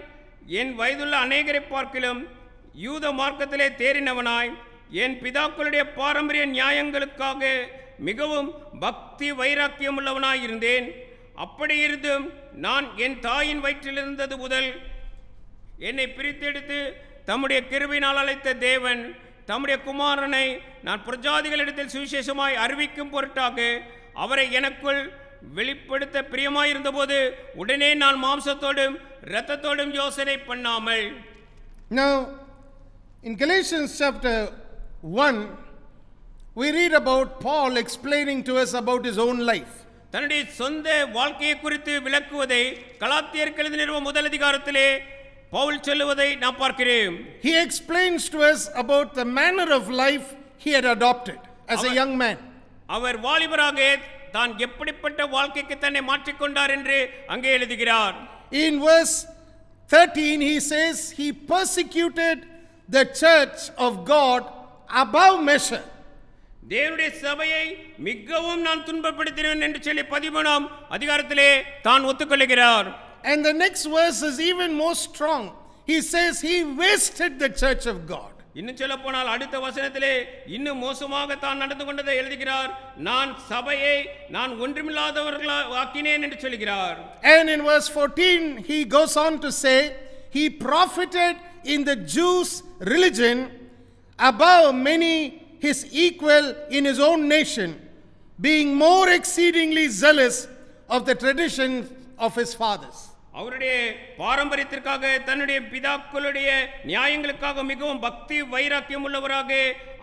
என் வயதுள்ள அநேகரை பார்க்கிலும் யூத மார்க்கத்திலே தேறினவனாய் என் பிதாக்களுடைய பாரம்பரிய நியாயங்களுக்காக மிகவும் பக்தி வைராக்கியம் உள்ளவனாய் இருந்தேன். அப்படி இருந்தும் நான் என் தாயின் வயிற்றிலிருந்தது முதல் என்னை பிரித்தெடுத்து தம்முடைய கிருபையினால் அழைத்த தேவன் தம்முடைய குமாரனை நான் பிரஜாதிகளிடத்தில் சுவிசேஷமாய் அறிவிக்கும் பொருட்டாக அவரை எனக்குள் வெளிப்படுத்த பிரியமாயிருந்தபோது உடனே நான் மாம்சத்தோடும் இரத்தத்தோடும் யோசனை பண்ணாமல். Now in Galatians chapter 1 we read about Paul explaining to us about his own life. தன்னுடைய சொந்த வாழ்க்கையை குறித்து விளக்குவதை கலாத்தியருக்கு எழுதின நிருபம் முதல் அதிகாரத்திலே பவுல் சொல்லுவதை நாம் பார்க்கிறோம். He explains to us about the manner of life he had adopted as a young man. அவர் வாலிபராக தான் எப்படிப்பட்ட வாழ்க்கைக்கு தன்னை மாற்றிக்கொண்டார் என்று அங்கே எழுதுகிறார். In verse 13 he says he persecuted the church of God above measure. தேவனுடைய சபையை மிகவும் நான் துன்பப்படுத்தினேன் என்று சொல்லி 13ஆம் அதிகாரத்திலே தான் ஒத்துக்கொள்கிறார். And the next verse is even more strong. He says he wasted the church of God. இன்னும் சொல்ல போனால் அடுத்த வசனத்திலே இன்னும் மோசமாக தான் நடந்து கொண்டதை எழுதுகிறார். நான் சபையை நான் ஒன்றுமில்லாதவர்களாக ஆக்கினேன் என்று சொல்கிறார். And in verse 14 he goes on to say he profited in the Jews' religion above many his equal in his own nation, being more exceedingly zealous of the traditions of his fathers. அவருடைய பாரம்பரியத்திற்காக தன்னுடைய பிதாக்களுடைய நியாயங்களுக்காக மிகவும் பக்தி வைராக்கியம் உள்ளவராக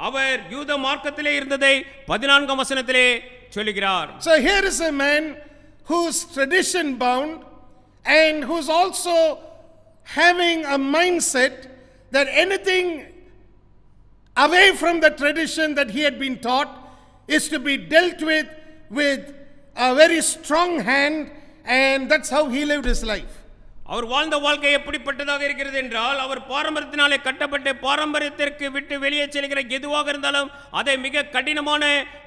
அவர் யூத மார்க்கத்திலே இருந்ததை 14ஆம் வசனத்திலே சொல்லுகிறார். So here is a man who's tradition bound and who's also having a mindset that anything away from the tradition that he had been taught is to be dealt with a very strong hand, and that's how he lived his life. அவர் வாழ்ந்த வாழ்க்கை எப்படிப்பட்டதாக இருக்கிறது என்றால் அவர் பாரம்பரியத்தினாலே கட்டப்பட்ட பாரம்பரியத்திற்கு விட்டு வெளியே செல்கிற எதுவாக இருந்தாலும் அதை மிக கடினமான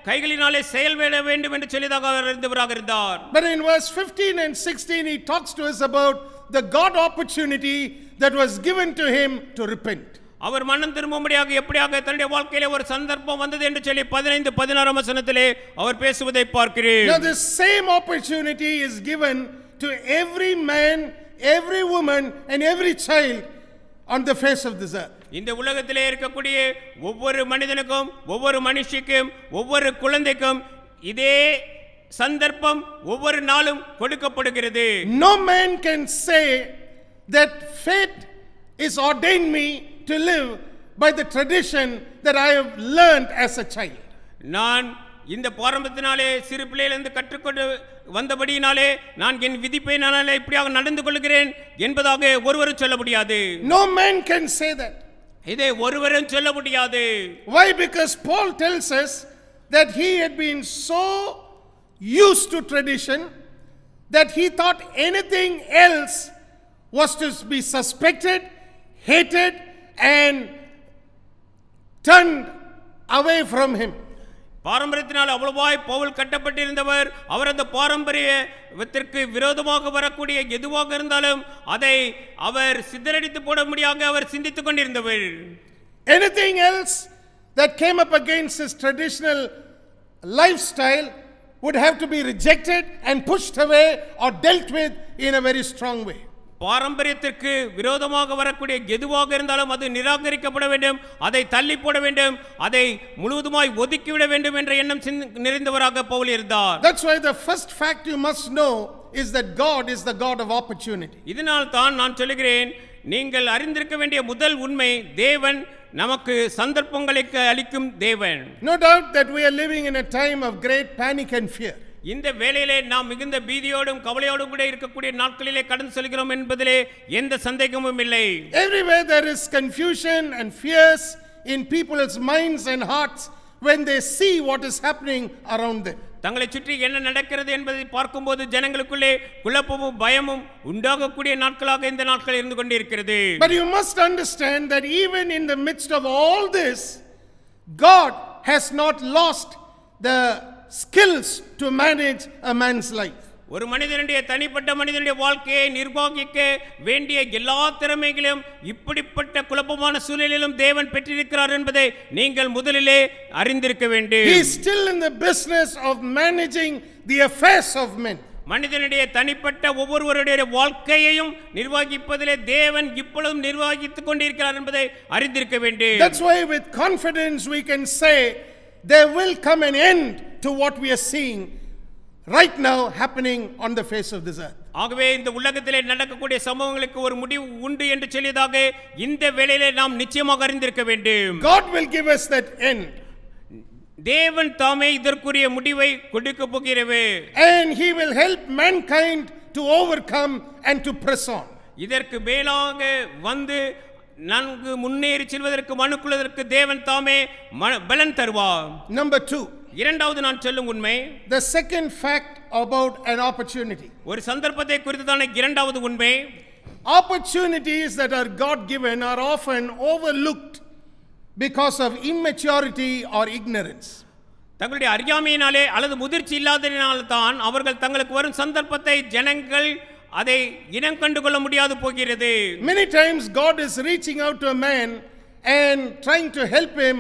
கைகளினாலே செயல்பட வேண்டும் என்று சொல்லியதாக அவர் இருந்தவராக இருந்தார். But in verse 15 and 16 he talks to us about the God opportunity that was given to him to repent. அவர் மனம் திரும்பும்படியாக எப்படியாக தன்னுடைய வாழ்க்கையிலே ஒரு சந்தர்ப்பம் வந்தது என்று சொல்லி 15-16 வசனத்திலே அவர் பேசுவதை பார்க்கிறேன். Now the same opportunity is given to every man, every woman and every child on the face of this earth. இந்த உலகத்திலே இருக்கக்கூடிய ஒவ்வொரு மனிதனுக்கும் ஒவ்வொரு மனுஷிக்கும் ஒவ்வொரு குழந்தைக்கும் இதே சந்தர்ப்பம் ஒவ்வொரு நாளும் கொடுக்கப்படுகிறது. No man can say that fate is ordained me to live by the tradition that I have learned as a child. நான் இந்த பாரம்பரியத்தினாலே சிறு பிள்ளையிலிருந்து கற்றுக்கொண்டு வந்தபடியினாலே நான் என் விதிப்பையினாலே இப்படியாக நடந்து கொள்கிறேன் என்பதாக ஒருவரும் சொல்ல முடியாது. No man can say that. இதை ஒருவரும் சொல்ல முடியாது. Why? Because Paul tells us that he had been so used to tradition that he thought anything else was to be suspected, hated and turned away from him. பாரம்பரியத்தினால் அவ்வளவாய் பவுல் கட்டப்பட்டிருந்தவர். அவர் அந்த பாரம்பரியத்திற்கு விரோதமாக வரக்கூடிய எதுவாக இருந்தாலும் அதை அவர் சிதறடித்து போட முடியாத அவர் சிந்தித்துக் கொண்டிருந்தவர். Anything else that came up against his traditional lifestyle would have to be rejected and pushed away or dealt with in a very strong way. பாரம்பரியத்திற்கு விரோதமாக வரக்கூடிய எதுவாக இருந்தாலும் அது நிராகரிக்கப்பட வேண்டும், அதை தள்ளி போட வேண்டும், அதை முழுவதுமாய் ஒதுக்கிவிட வேண்டும் என்ற எண்ணம் நிறைந்தவராக பவுல் இருந்தார். That's why the first fact you must know is that God is the God of opportunity. இதனால் தான் நான் சொல்கிறேன், நீங்கள் அறிந்திருக்க வேண்டிய முதல் உண்மை, தேவன் நமக்கு சந்தர்ப்பங்களை அளிக்கும் தேவன். No doubt that we are living in a time of great panic and fear. இந்த வேளையிலே நாம் மிகுந்த பீதியோடும் கவலையோடும் கூட இருக்கக்கூடிய நாட்களிலே கடந்து செல்கிறோம் என்பதிலே எந்த சந்தேகமும் இல்லை. Everywhere there is confusion and fears in people's minds and hearts when they see what is happening around them. தங்களை சுற்றி என்ன நடக்கிறது என்பதை பார்க்கும்போது ஜனங்களுக்குள்ளே குழப்பமும் பயமும் உண்டாகக்கூடிய நாட்களாக இந்த நாட்கள் இருந்து கொண்டிருக்கிறது. But you must understand that even in the midst of all this, God has not lost the skills to manage a man's life. ஒரு மனிதனுடைய தனிப்பட்ட மனிதனுடைய வாழ்க்கையை நிர்வகிக்க வேண்டிய எல்லா திறமைகளையும் இப்படிப்பட்ட குழப்பமான சூழலிலும் தேவன் பெற்றிருக்கிறார் என்பதை நீங்கள் முதலிலே அறிந்திருக்க வேண்டும். He is still in the business of managing the affairs of men. மனிதனுடைய தனிப்பட்ட ஒவ்வொருவருடைய வாழ்க்கையையும் நிர்வகிப்பதிலே தேவன் இப்பொழுதும் நிர்வகித்துக் கொண்டிருக்கிறார் என்பதை அறிந்திருக்க வேண்டும். That's why with confidence we can say there will come an end to what we are seeing right now happening on the face of this earth. ஆகவே இந்த உலகத்திலே நடக்கக்கூடிய சம்பவங்களுக்கு ஒரு முடிவு உண்டு என்று சொல்லியதாக இந்த வேளையிலே நாம் நிச்சயமாக அறிந்திருக்க வேண்டும். God will give us that end. தேவன் தாமே இதற்குரிய முடிவை கொடுக்க போகிறவர். And he will help mankind to overcome and to press on. இதற்கு மேலாக வந்து நன்கு முன்னேறி செல்வதற்கு மனுக்குள்ளதற்கு தேவன் தாமே பலன் தருவார். Number 2. இரண்டாவது நான் சொல்லும் உண்மை, the second fact about an opportunity. ஒரு சந்தர்ப்பத்தை குறித்ததான இரண்டாவது உண்மை, opportunities that are God given are often overlooked because of immaturity or ignorance. தங்களுடைய அறியாமையினாலே அல்லது முதிர்ச்சி இல்லாததினால் தான் அவர்கள் தங்களுக்கு வரும் சந்தர்ப்பத்தை ஜனங்கள் அதை இனம் கண்டு கொள்ள முடியாது போகிறது. Many times God is reaching out to a man and trying to help him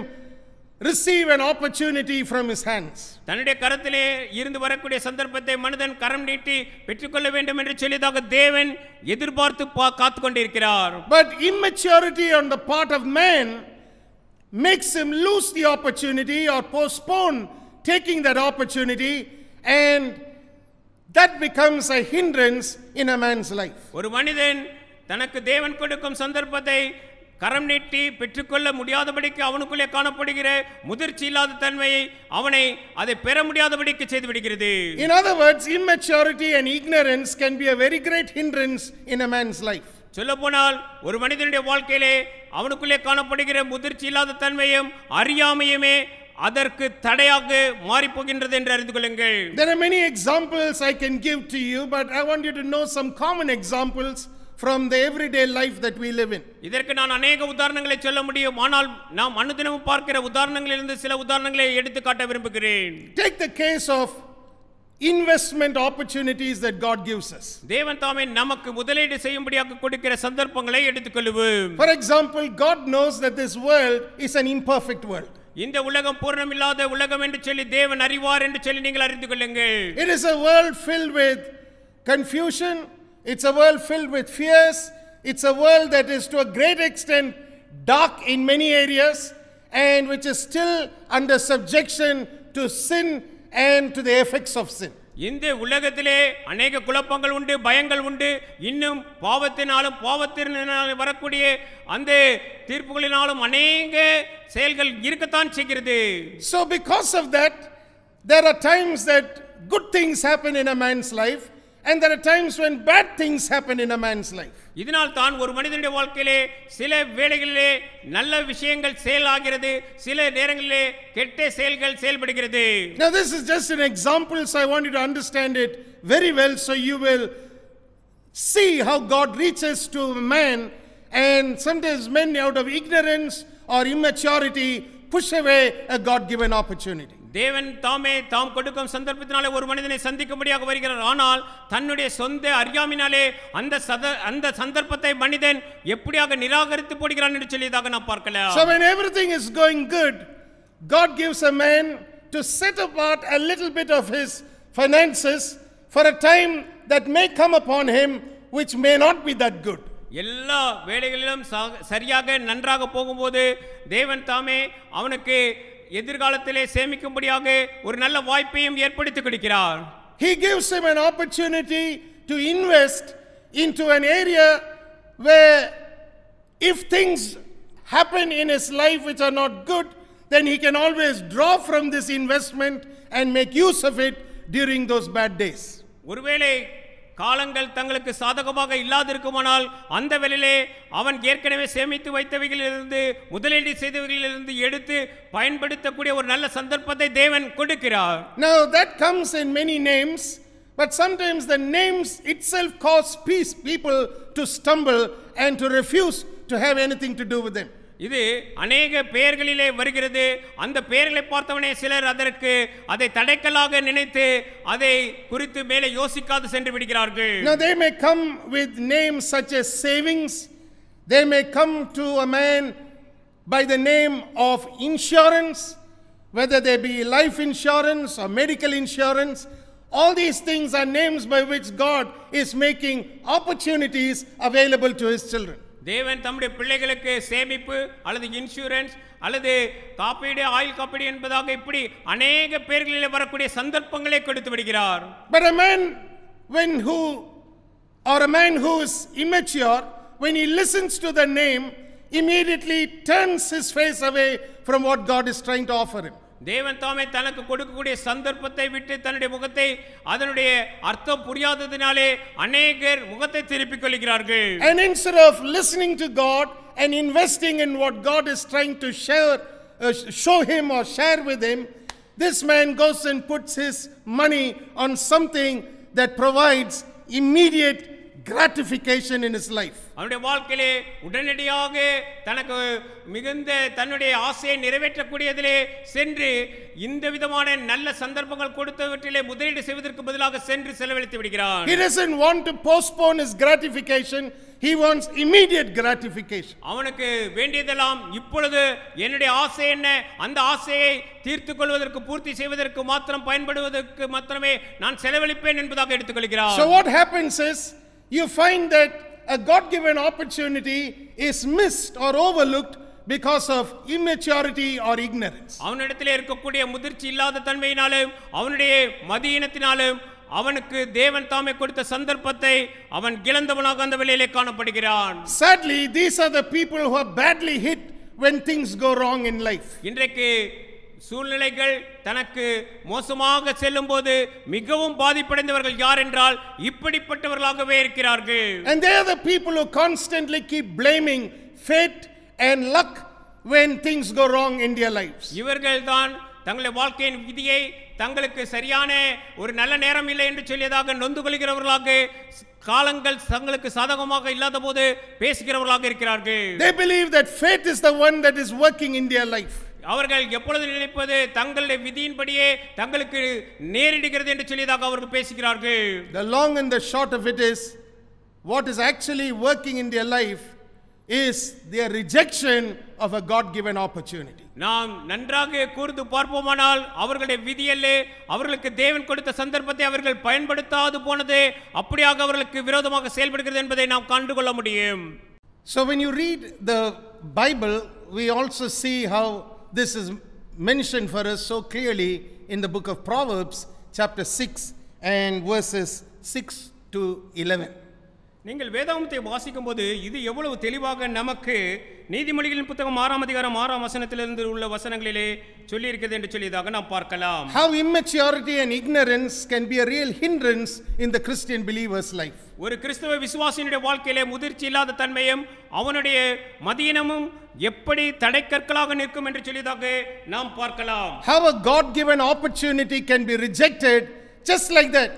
receive an opportunity from his hands. தன்னுடைய கரத்திலே இருந்து வரக்கூடிய சந்தர்ப்பத்தை மனிதன் கரம் நீட்டி பெற்றுக்கொள்ள வேண்டும் என்று சொல்லியதாக தேவன் எதிர்பார்த்து காத்து கொண்டிருக்கிறார். But immaturity on the part of man makes him lose the opportunity or postpone taking that opportunity, and that becomes a hindrance in a man's life. ஒரு மனிதன் தனக்கு தேவன் கொடுக்கும் சந்தர்ப்பத்தை கரம் நீட்டி பெற்றுக்கொள்ள முடியாதபடிக்கு அவனுக்குள்ளே காணப்படுகிற முதிர்ச்சி இல்லாத தன்மையை அவனை அதை பெற முடியாதபடிக்கு செய்து விடுகிறது. In other words, immaturity and ignorance can be a very great hindrance in a man's life. சொல்லப்போனால் ஒரு மனிதனுடைய வாழ்க்கையிலே அவனுக்குள்ளே காணப்படுகிற முதிர்ச்சி இல்லாத தன்மையும் அறியாமையுமே அதற்கு தடையாக மாறி போகின்றது என்று அறிந்து கொள்ளுங்கள். There are many examples I can give to you, but I want you to know some common examples from the everyday life that we live in. இதற்கு நான் अनेक உதாரணங்களை சொல்ல முடியும், ஆனால் நாம் அனுதினமும் பார்க்கிற உதாரணங்களிலிருந்து சில உதாரணங்களை எடுத்து காட்ட விரும்புகிறேன். Take the case of investment opportunities that God gives us. தேவன் தாமே நமக்கு முதலீடு செய்யும்படியாக கொடுக்கிற சந்தர்ப்பங்களை எடுத்துக்கொள்வோம். For example, God knows that this world is an imperfect world. இந்த உலகம் பூரணமில்லாத உலகம் என்று சொல்லி தேவன் அறிவார் என்று சொல்லி நீங்கள் அறிந்து கொள்ளுங்கள். It is a world filled with confusion. It's a world filled with fears. It's a world that is to a great extent dark in many areas and which is still under subjection to sin and to the effects of sin. இந்த உலகத்திலே अनेक குழப்பங்கள் உண்டு, பயங்கள் உண்டு, இன்னும் பாவத்தினாலும் பாவத்தினாலும் வரக்கூடிய அந்த தீர்ப்புகளினாலும் अनेक செயல்கள் இருக்கத்தான் செய்கிறது. So because of that, there are times that good things happen in a man's life and there are times when bad things happen in a man's life. இதனால் தான் ஒரு மனிதனுடைய வாழ்க்கையிலே சில வேளைகளிலே நல்ல விஷயங்கள் செயலாகிறது, சில நேரங்களிலே கெட்ட செயல்கள் செயல்படுகிறது. Now this is just an example, so I want you to understand it very well so you will see how God reaches to man, and sometimes men out of ignorance or immaturity push away a God given opportunity. தேவன் தாமே தாம் கொடுக்கும் சந்தர்ப்பத்தினாலே ஒரு மனிதனை சந்திக்கும்படியாக வருகிறார், ஆனால் தன்னுடைய சொந்த அறியாமையினாலே அந்த சந்தர்ப்பத்தை மனிதன் எப்படியாக நிராகரித்து போடுகிறான் என்று சொல்லியதாக நாம் பார்க்கலாம். So when everything is going good, God gives a man to set apart a little bit of his finances for a time that may come upon him which may not be that good. எல்லா வேளைகளிலும் சரியாக நன்றாக போகும்போது தேவன் தாமே அவனுக்கு எதிர்காலத்திலே சேமிக்கும்படியாக ஒரு நல்ல வாய்ப்பையும் ஏற்படுத்தி கொடுக்கிறார். He gives him an opportunity to invest into an area where if things happen in his life which are not good, then he can always draw from this investment and make use of it during those bad days. ஒருவேளை காலங்கள் தங்களுக்கு சாதகமாக இல்லாதிருக்குமானால் அந்த வேளையிலே அவன் ஏற்கனவே சேமித்து வைத்தவைகளிலிருந்து முதலீடு செய்தவைகளிலிருந்து எடுத்து பயன்படுத்தக்கூடிய ஒரு நல்ல சந்தர்ப்பத்தை தேவன் கொடுக்கிறார். Now that comes in many names, but sometimes the names itself cause people to stumble and to refuse to have anything to do with them. இது अनेक பெயர்களிலே வருகிறது. அந்த பெயர்களை பார்த்தவனே சிலர் அதற்கு அதை தடைக்கல்லாக நினைத்து அதை குறித்து மேலே யோசிக்காது சென்று விடுகிறார்கள். Now they may come with names such as savings. They may come to a man by the name of insurance, whether they be life insurance or medical insurance. All these things are names by which God is making opportunities available to his children. தேவன் தம்முடைய பிள்ளைகளுக்கு சேமிப்பு அல்லது insurance அல்லது காப்பீடு, ஆயுள் காப்பீடு என்பதாக இப்படி अनेक பெயர்களிலே வரக்கூடிய சந்தர்ப்பங்களை கொடுத்து விடுகிறார். But a man who is immature, when he listens to the name, immediately turns his face away from what God is trying to offer him. தேவன் தாமே தனக்கு கொடுக்கக்கூடிய சந்தர்ப்பத்தை விட்டு தன்னுடைய முகத்தை அதனுடைய அர்த்தம் புரியாததினாலே அநேகர் முகத்தை திருப்பிக் கொள்கிறார்கள். And instead of listening to God and investing in what God is trying to show him or share with him, this man goes and puts his money on something that provides immediate gratification in his life. அவனுடைய வாழ்க்கையிலே உடனடியாக தனக்கு மிகுந்த தன்னுடைய ஆசையை நிறைவேற்றக்கூடியதிலே சென்று இந்த விதமான நல்ல சந்தர்ப்பங்கள் கொடுத்தவற்றிலே முதலீடு செய்வதற்கு பதிலாக சென்று செலவழித்து விடுகிறான். He doesn't want to postpone his gratification. He wants immediate gratification. அவனுக்கு வேண்டியதெல்லாம் இப்பொழுது என்னுடைய ஆசை என்ன, அந்த ஆசையை தீர்த்துக் கொள்வதற்கு பூர்த்தி செய்வதற்கு மாத்திரம் பயன்படுவதற்கு மாத்திரமே நான் செலவழிப்பேன் என்பதாக எடுத்துக்கொள்கிறான். So what happens is you find that a God-given opportunity is missed or overlooked because of immaturity or ignorance. அவனிடத்திலே இருக்கக்கூடிய முதிர்ச்சி இல்லாத தன்மையினாலும் அவனுடைய மதியினத்தினாலும் அவனுக்கு தேவன் தாமே கொடுத்த சந்தர்ப்பத்தை அவன் இழந்தவனாக அந்த வேளையிலே காணப்படுகிறான். Sadly, these are the people who are badly hit when things go wrong in life. இன்றைக்கு சூழ்நிலைகள் தனக்கு மோசமாக செல்லும்போது மிகவும் பாதிப்படைந்தவர்கள் யார் என்றால் இப்படிப்பட்டவர்களாகவே இருக்கிறார்கள். And they are the people who constantly keep blaming fate and luck when things go wrong in their lives. இவர்கள் தான் தங்களுடைய வாழ்க்கையின் விதியை தங்களுக்கு சரியான ஒரு நல்ல நேரம் இல்லை என்று சொல்லியதாக நொந்து கொள்கிறவர்களாக காலங்கள் தங்களுக்கு சாதகமாக இல்லாத போது பேசுகிறவர்களாக இருக்கிறார்கள். They believe that fate is the one that is working in their life. அவர்கள் எப்பொழுது நினைப்பது தங்களுடைய விதியின்படியே தங்களுக்கு நேரிடுகிறது என்று சொல்லியதாக அவர்கள் பேசுகிறார்கள். The long and the short of it is, what is actually working in their life is their rejection of a God-given opportunity. நாம் நன்றாக கூர்ந்து பார்ப்போமானால் அவர்களுடைய விதியல்லே அவர்களுக்கு தேவன் கொடுத்த சந்தர்ப்பத்தை அவர்கள் பயன்படுத்தாது போனதே அப்படியாக அவர்களுக்கு விரோதமாக செயல்படுகிறது என்பதை நாம் கண்டுகொள்ள முடியும். So when you read the Bible, we also see how this is mentioned for us so clearly in the book of Proverbs chapter 6 and verses 6 to 11. நீங்கள் வேதாகமத்தை வாசிக்கும்போது இது எவ்வளவு தெளிவாக நமக்கு நீதிமொழிகளின் புத்தகம் 6ஆம் அதிகாரம் 6ஆம் வசனத்திலிருந்து உள்ள வசனங்களிலே சொல்லி இருக்கிறது என்று சொல்லியதாக நாம் பார்க்கலாம். How immaturity and ignorance can be a real hindrance in the Christian believer's life. ஒரு கிறிஸ்தவ விசுவாசியினுடைய வாழ்க்கையிலே முதிர்ச்சி இல்லாத தன்மையும் அவனுடைய மதியினமும் எப்படி தடைக்கற்களாக நிற்கும் என்று சொல்லியதாக நாம் பார்க்கலாம். How a God-given opportunity can be rejected just like that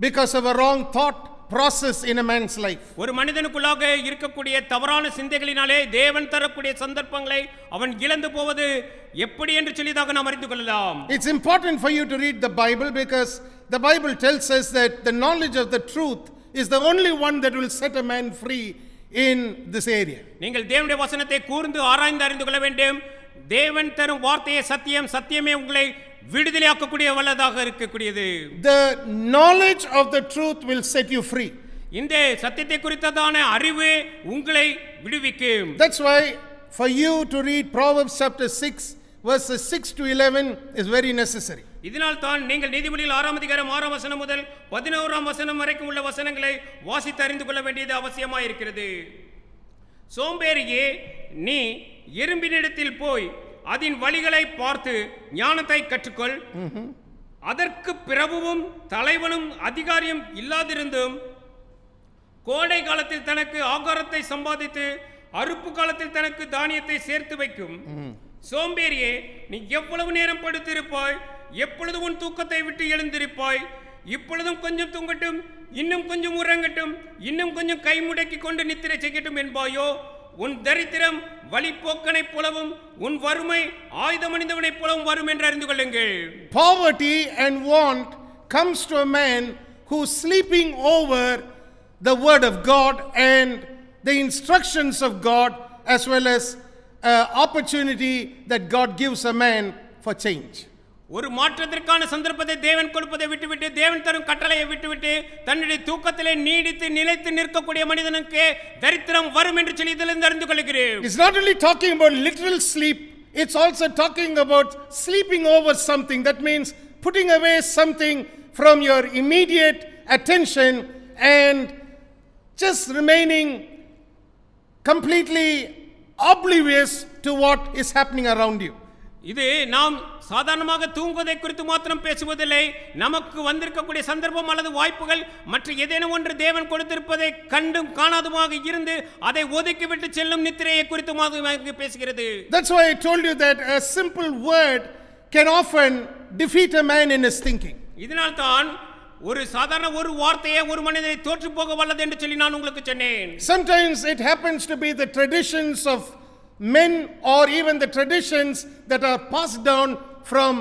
because of a wrong thought process in a man's life. ஒரு மனிதனுக்குள்ளாக இருக்கக்கூடிய தவறான சிந்தைகளினாலே தேவன் தரக்கூடிய சந்தர்ப்பங்களை அவன் இழந்து போவது எப்படி என்று சொல்லியதாக நாம் அறிந்து கொள்ளலாம். It's important for you to read the Bible because the Bible tells us that the knowledge of the truth is the only one that will set a man free in this area. நீங்கள் தேவனுடைய வசனத்தை கூர்ந்து ஆராய்ந்து அறிந்து கொள்ள வேண்டும். தேவன் தரும் வார்த்தையே சத்தியம், சத்தியமே உங்களை விடுதலையாக்கக்கூடிய வல்லதாக இருக்கக்கூடியது. The knowledge of the truth will set you free. இந்த சத்தியத்தை குறித்ததான அறிவு உங்களை விடுவிக்கும். That's why for you to read Proverbs chapter 6 verses 6 to 11 is very necessary. இதனால் தான் நீங்கள் நீதிமொழிகள் 6ஆம் அதிகாரம் 6ஆம் வசனம் முதல் 11ஆம் வசனம் வரைக்கும் உள்ள வசனங்களை வாசித்து அறிந்து கொள்ள வேண்டியது அவசியமாக இருக்கிறது. சோம்பேறியே, நீ எறும்பினிடத்தில் போய் அதன் வழிகளை பார்த்து ஞானத்தை கற்றுக்கொள். அதற்கு பிரபுவும் தலைவனும் அதிகாரியும் இல்லாதிருந்தும் கோடை காலத்தில் தனக்கு ஆகாரத்தை சம்பாதித்து அறுப்பு காலத்தில் தனக்கு தானியத்தை சேர்த்து வைக்கும். சோம்பேறியே, நீ எவ்வளவு நேரம் படுத்திருப்பாய்? எப்பொழுது உன் தூக்கத்தை விட்டு எழுந்திருப்பாய்? இப்பொழுதும் கொஞ்சம் தூங்கட்டும், இன்னும் கொஞ்சம் உறங்கட்டும், இன்னும் கொஞ்சம் கை முடக்கி கொண்டு நித்திரை செய்யட்டும் என்பாயோ? உன் தரித்திரம் வழிபோக்கனை போலவும் உன் வறுமை ஆயுதம் அணிந்தவனை போலவும் வரும் என்று அறிந்து கொள்ளுங்கள். Poverty and want comes to a man who's sleeping over the word of God and the instructions of God, as well as opportunity that God gives a man for change. ஒரு மாற்றத்திற்கான சந்தர்ப்பத்தை தேவன் கொடுப்பதை விட்டுவிட்டு தேவன் தரும் கட்டளையை விட்டுவிட்டு தன்னுடைய தூக்கத்திலே நீடித்து நிலைத்து நிற்கக்கூடிய மனிதனுக்கு தரித்திரம் வரும் என்று சொல்லி இதிலிருந்து அறிந்து கொள்கிறேன். It's not only talking about literal sleep, it's also talking about sleeping over something. That means putting away something from your immediate attention and just remaining completely oblivious to what is happening around you. இது நாம் சாதாரணமாக தூங்குவதை குறித்து மாத்திரம் பேசுவதில்லை. நமக்கு வந்திருக்கக்கூடிய சந்தர்ப்பம் அல்லது வாய்ப்புகள் மற்ற ஏதேனும் ஒன்று தேவன் கொடுத்திருப்பதை கண்டும் காணாதுமாக இருந்து அதை ஒதுக்கிவிட்டு செல்லும் நித்திரையை குறித்து பேசுகிறது. That's why I told you that a simple word can often defeat a man in his thinking. இதனால் தான் ஒரு சாதாரண ஒரு வார்த்தையே ஒரு மனிதனை தோற்று போக வல்லது என்று சொல்லி நான் உங்களுக்கு சொன்னேன். Sometimes it happens to be the traditions of men or even the traditions that are passed down from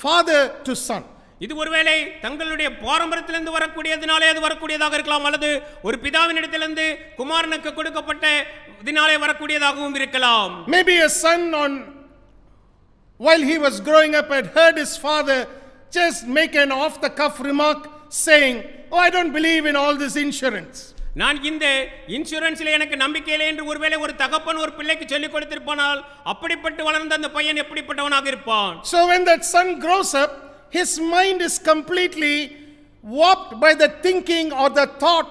father to son. இது ஒருவேளை தங்களுடைய பாரம்பரியத்திலிருந்து வரக்கூடியதினாலே அது வரக்கூடியதாக இருக்கலாம், அல்லது ஒரு பிதாவினிடத்திலிருந்து குமாரனுக்கு கொடுக்கப்பட்ட இதனாலே வரக்கூடியதாகவும் இருக்கலாம். Maybe a son while he was growing up had heard his father just make an off the cuff remark saying, "Oh, I don't believe in all this insurance." நான் இந்த இன்சூரன்ஸ்ல எனக்கு நம்பிக்கை இல்லை என்று ஒருவேளை ஒரு தகப்பன் ஒரு பிள்ளைக்கு சொல்லிக் கொடுத்திருப்பானால் அப்படிப்பட்டு வளர்ந்த அந்த பையன் எப்படிப்பட்டவனாக இருப்பான்? So when that son grows up, his mind is completely warped by the thinking or the thought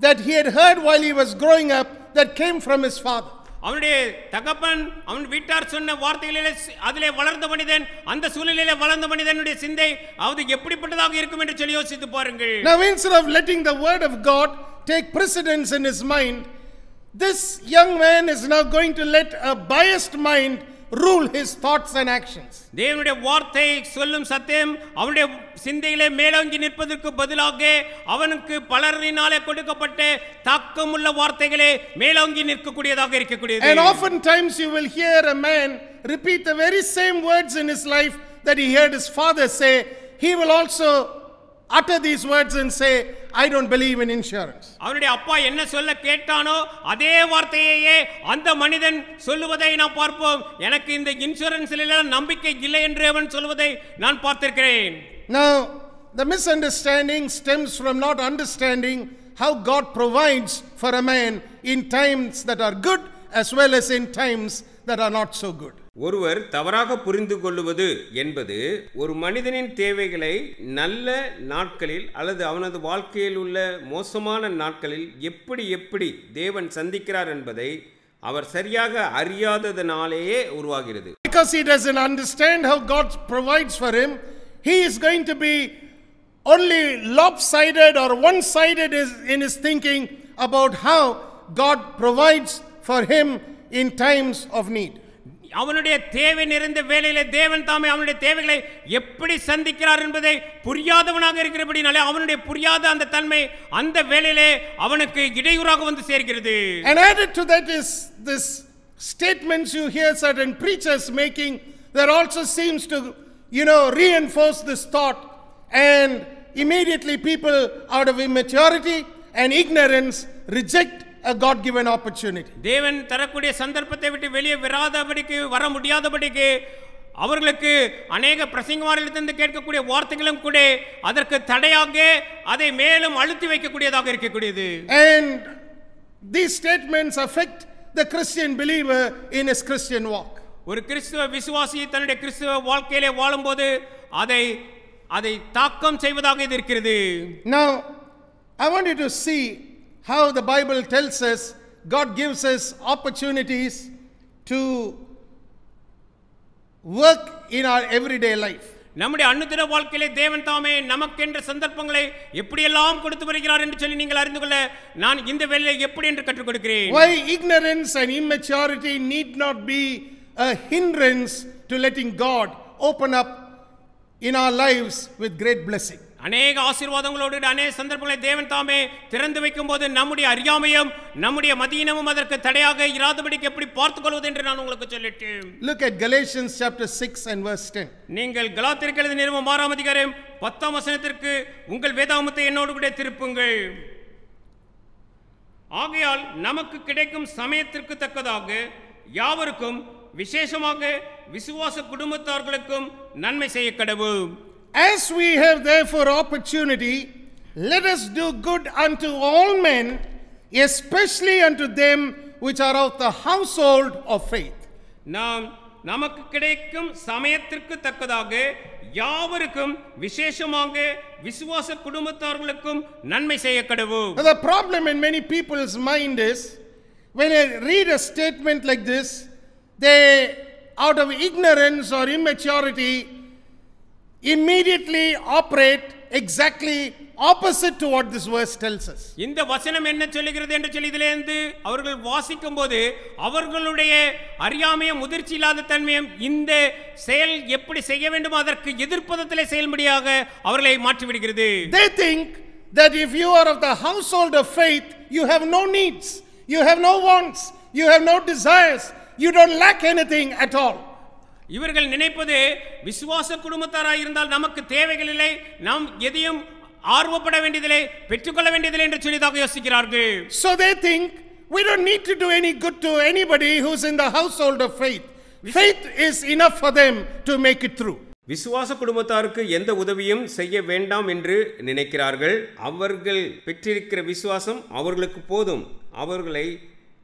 that he had heard while he was growing up that came from his father. அவனுடைய தகப்பன் அவன் வீட்டார் சொன்ன வார்த்தைகளிலே அதிலே வளர்ந்த மனிதன், அந்த சூழ்நிலையிலே வளர்ந்த மனிதனுடைய சிந்தை அது எப்படிப்பட்டதாக இருக்கும் என்று சொல்லி யோசித்து பாருங்கள். Now instead of letting the word of God take precedence in his mind, this young man is now going to let a biased mind rule his thoughts and actions. தேவனுடைய வார்த்தை சொல்லும் சத்தியம் அவனுடைய சிந்தையிலே மேலோங்கி நிற்பதற்கு பதிலாக அவனுக்கு பலரினாலே கொடுக்கப்பட்ட தாக்கமுள்ள வார்த்தைகளே மேலோங்கி நிற்கக்கூடியதாக இருக்கக்கூடியது. And oftentimes you will hear a man repeat the very same words in his life that he heard his father say. He will also utter these words and say, I don't believe in insurance. அவருடைய அப்பா என்ன சொல்ல கேட்டானோ அதே வார்த்தையே அந்த மனிதன் சொல்லுவதை நாம் பார்ப்போம். எனக்கு இந்த இன்சூரன்ஸ்ல நம்பிக்கை இல்லை என்று அவன் சொல்வதை நான் பார்த்திருக்கிறேன். Now the misunderstanding stems from not understanding how God provides for a man in times that are good as well as in times that are not so good. ஒருவர் தவறாக புரிந்து கொள்வது என்பது ஒரு மனிதனின் தேவைகளை நல்ல நாட்களில் அல்லது அவனது வாழ்க்கையில் உள்ள மோசமான நாட்களில் எப்படி தேவன் சந்திக்கிறார் என்பதை அவர் சரியாக அறியாததனாலேயே உருவாகிறது. Because he doesn't understand how God provides for him, he is going to be only lopsided or one-sided in his thinking about how God provides for him in times of need. அவனுடைய தேவை நிறைந்த வேளையிலே தேவன் தாமே அவனுடைய தேவைகளை எப்படி சந்திக்கிறார் என்பதை புரியாதவனாக இருக்கிறபடினாலே அவனுடைய புரியாத அந்த தன்மை அந்த வேளையிலே அவனுக்கு இடையூறாக வந்து சேர்க்கிறது. And added to that is this statements you hear certain preachers making that also seems to reinforce this thought, and immediately people out of immaturity and ignorance reject a God given opportunity. தேவன் தரக்கூடிய சந்தர்ப்பத்தை விட்டு வெளியே வர முடியாதபடிக்கு அவர்களுக்கு அநேக பிரசங்கமாரிலிருந்து கேட்கக்கூடிய வார்த்தைகளும் கூட அதற்கு தடையாக அதை மேலும் அழுத்தி வைக்கக்கூடியதாக இருக்கக்கூடியது. And these statements affect the Christian believer in his Christian walk. ஒரு கிறிஸ்தவ விசுவாசி தன்னுடைய கிறிஸ்தவ வாழ்க்கையிலே வாழும்போது அதை தாக்கம் செய்வதாக இது இருக்கிறது. Now I want you to see how the Bible tells us God gives us opportunities to work in our everyday life. நம்முடைய அன்னுதின வாழ்க்கையிலே தேவன் தாமே நமக்கென்ற சந்தர்ப்பங்களை எப்படியெல்லாம் கொடுத்து வருகிறார் என்று சொல்லி நீங்கள் அறிந்து கொள்ள நான் இந்த வேளையிலே எப்படி என்று கற்றுக் கொடுக்கிறேன். Why ignorance and immaturity need not be a hindrance to letting God open up in our lives with great blessing. அநேக ஆசீர்வாதங்களோடு அநேக சந்தர்ப்பங்களை தேவன் தாமே திறந்து வைக்கும்போது நம்முடைய அறியாமையும் நம்முடைய மதியினமும் அதற்கு தடையாக இராதபடிக்கு எப்படி பார்த்துக் கொள்வது என்று நான் உங்களுக்கு சொல்லிட்டேன். Look at Galatians chapter 6 and verse 10. நீங்கள் கலாத்தியருக்கு எழுதின நிருபம் 6ஆம் அதிகாரம் 10ஆம் வசனத்திற்கு உங்கள் வேதாகமத்தை என்னோடு கூட திருப்புங்கள். ஆகையால் நமக்கு கிடைக்கும் சமயத்திற்கு தக்கதாக யாவருக்கும் விசேஷமாக விசுவாச குடும்பத்தார்களுக்கும் நன்மை செய்ய கடவும். As we have therefore opportunity, let us do good unto all men, especially unto them which are of the household of faith. நாம் நமக்கு கிடைக்கும் சமயத்திற்கு தக்கதாக யாவருக்கும் விசேஷமாக விசுவாச குடும்பத்தார்களுக்கும் நன்மை செய்ய கடவும். The problem in many people's mind is when I read a statement like this, they out of ignorance or immaturity immediately operate exactly opposite to what this verse tells us. இந்த வசனம் என்ன சொல்லுகிறது என்று சொல்லி இதிலிருந்து அவர்கள் வாசிக்கும்போது அவர்களுடைய அறியாமையும் முதிர்ச்சி இல்லாத தன்மையும் இந்த செயல் எப்படி செய்ய வேண்டும் அதற்கு எதிர்ப்பதத்திலே செயல்படியாக அவர்களை மாற்றி விடுகிறது. They think that if you are of the household of faith, you have no needs, you have no wants, you have no desires, you don't lack anything at all. இவர்கள் நினைப்பது விசுவாச குடும்பத்தாராக இருந்தால் நமக்கு தேவைகள் இல்லை, நாம் எதையும் ஆர்வப்பட வேண்டியதில்லை, பெற்றுக்கொள்ள வேண்டியதில்லை என்று சொல்லிதாக யோசிக்கிறார்கள். So they think we don't need to do any good to anybody who's in the household of faith. Faith is enough for them to make it through. விசுவாச குடும்பத்தாருக்கு எந்த உதவியும் செய்ய வேண்டாம் என்று நினைக்கிறார்கள். அவர்கள் பெற்றிருக்கிற விசுவாசம் அவர்களுக்கு போதும், அவர்களை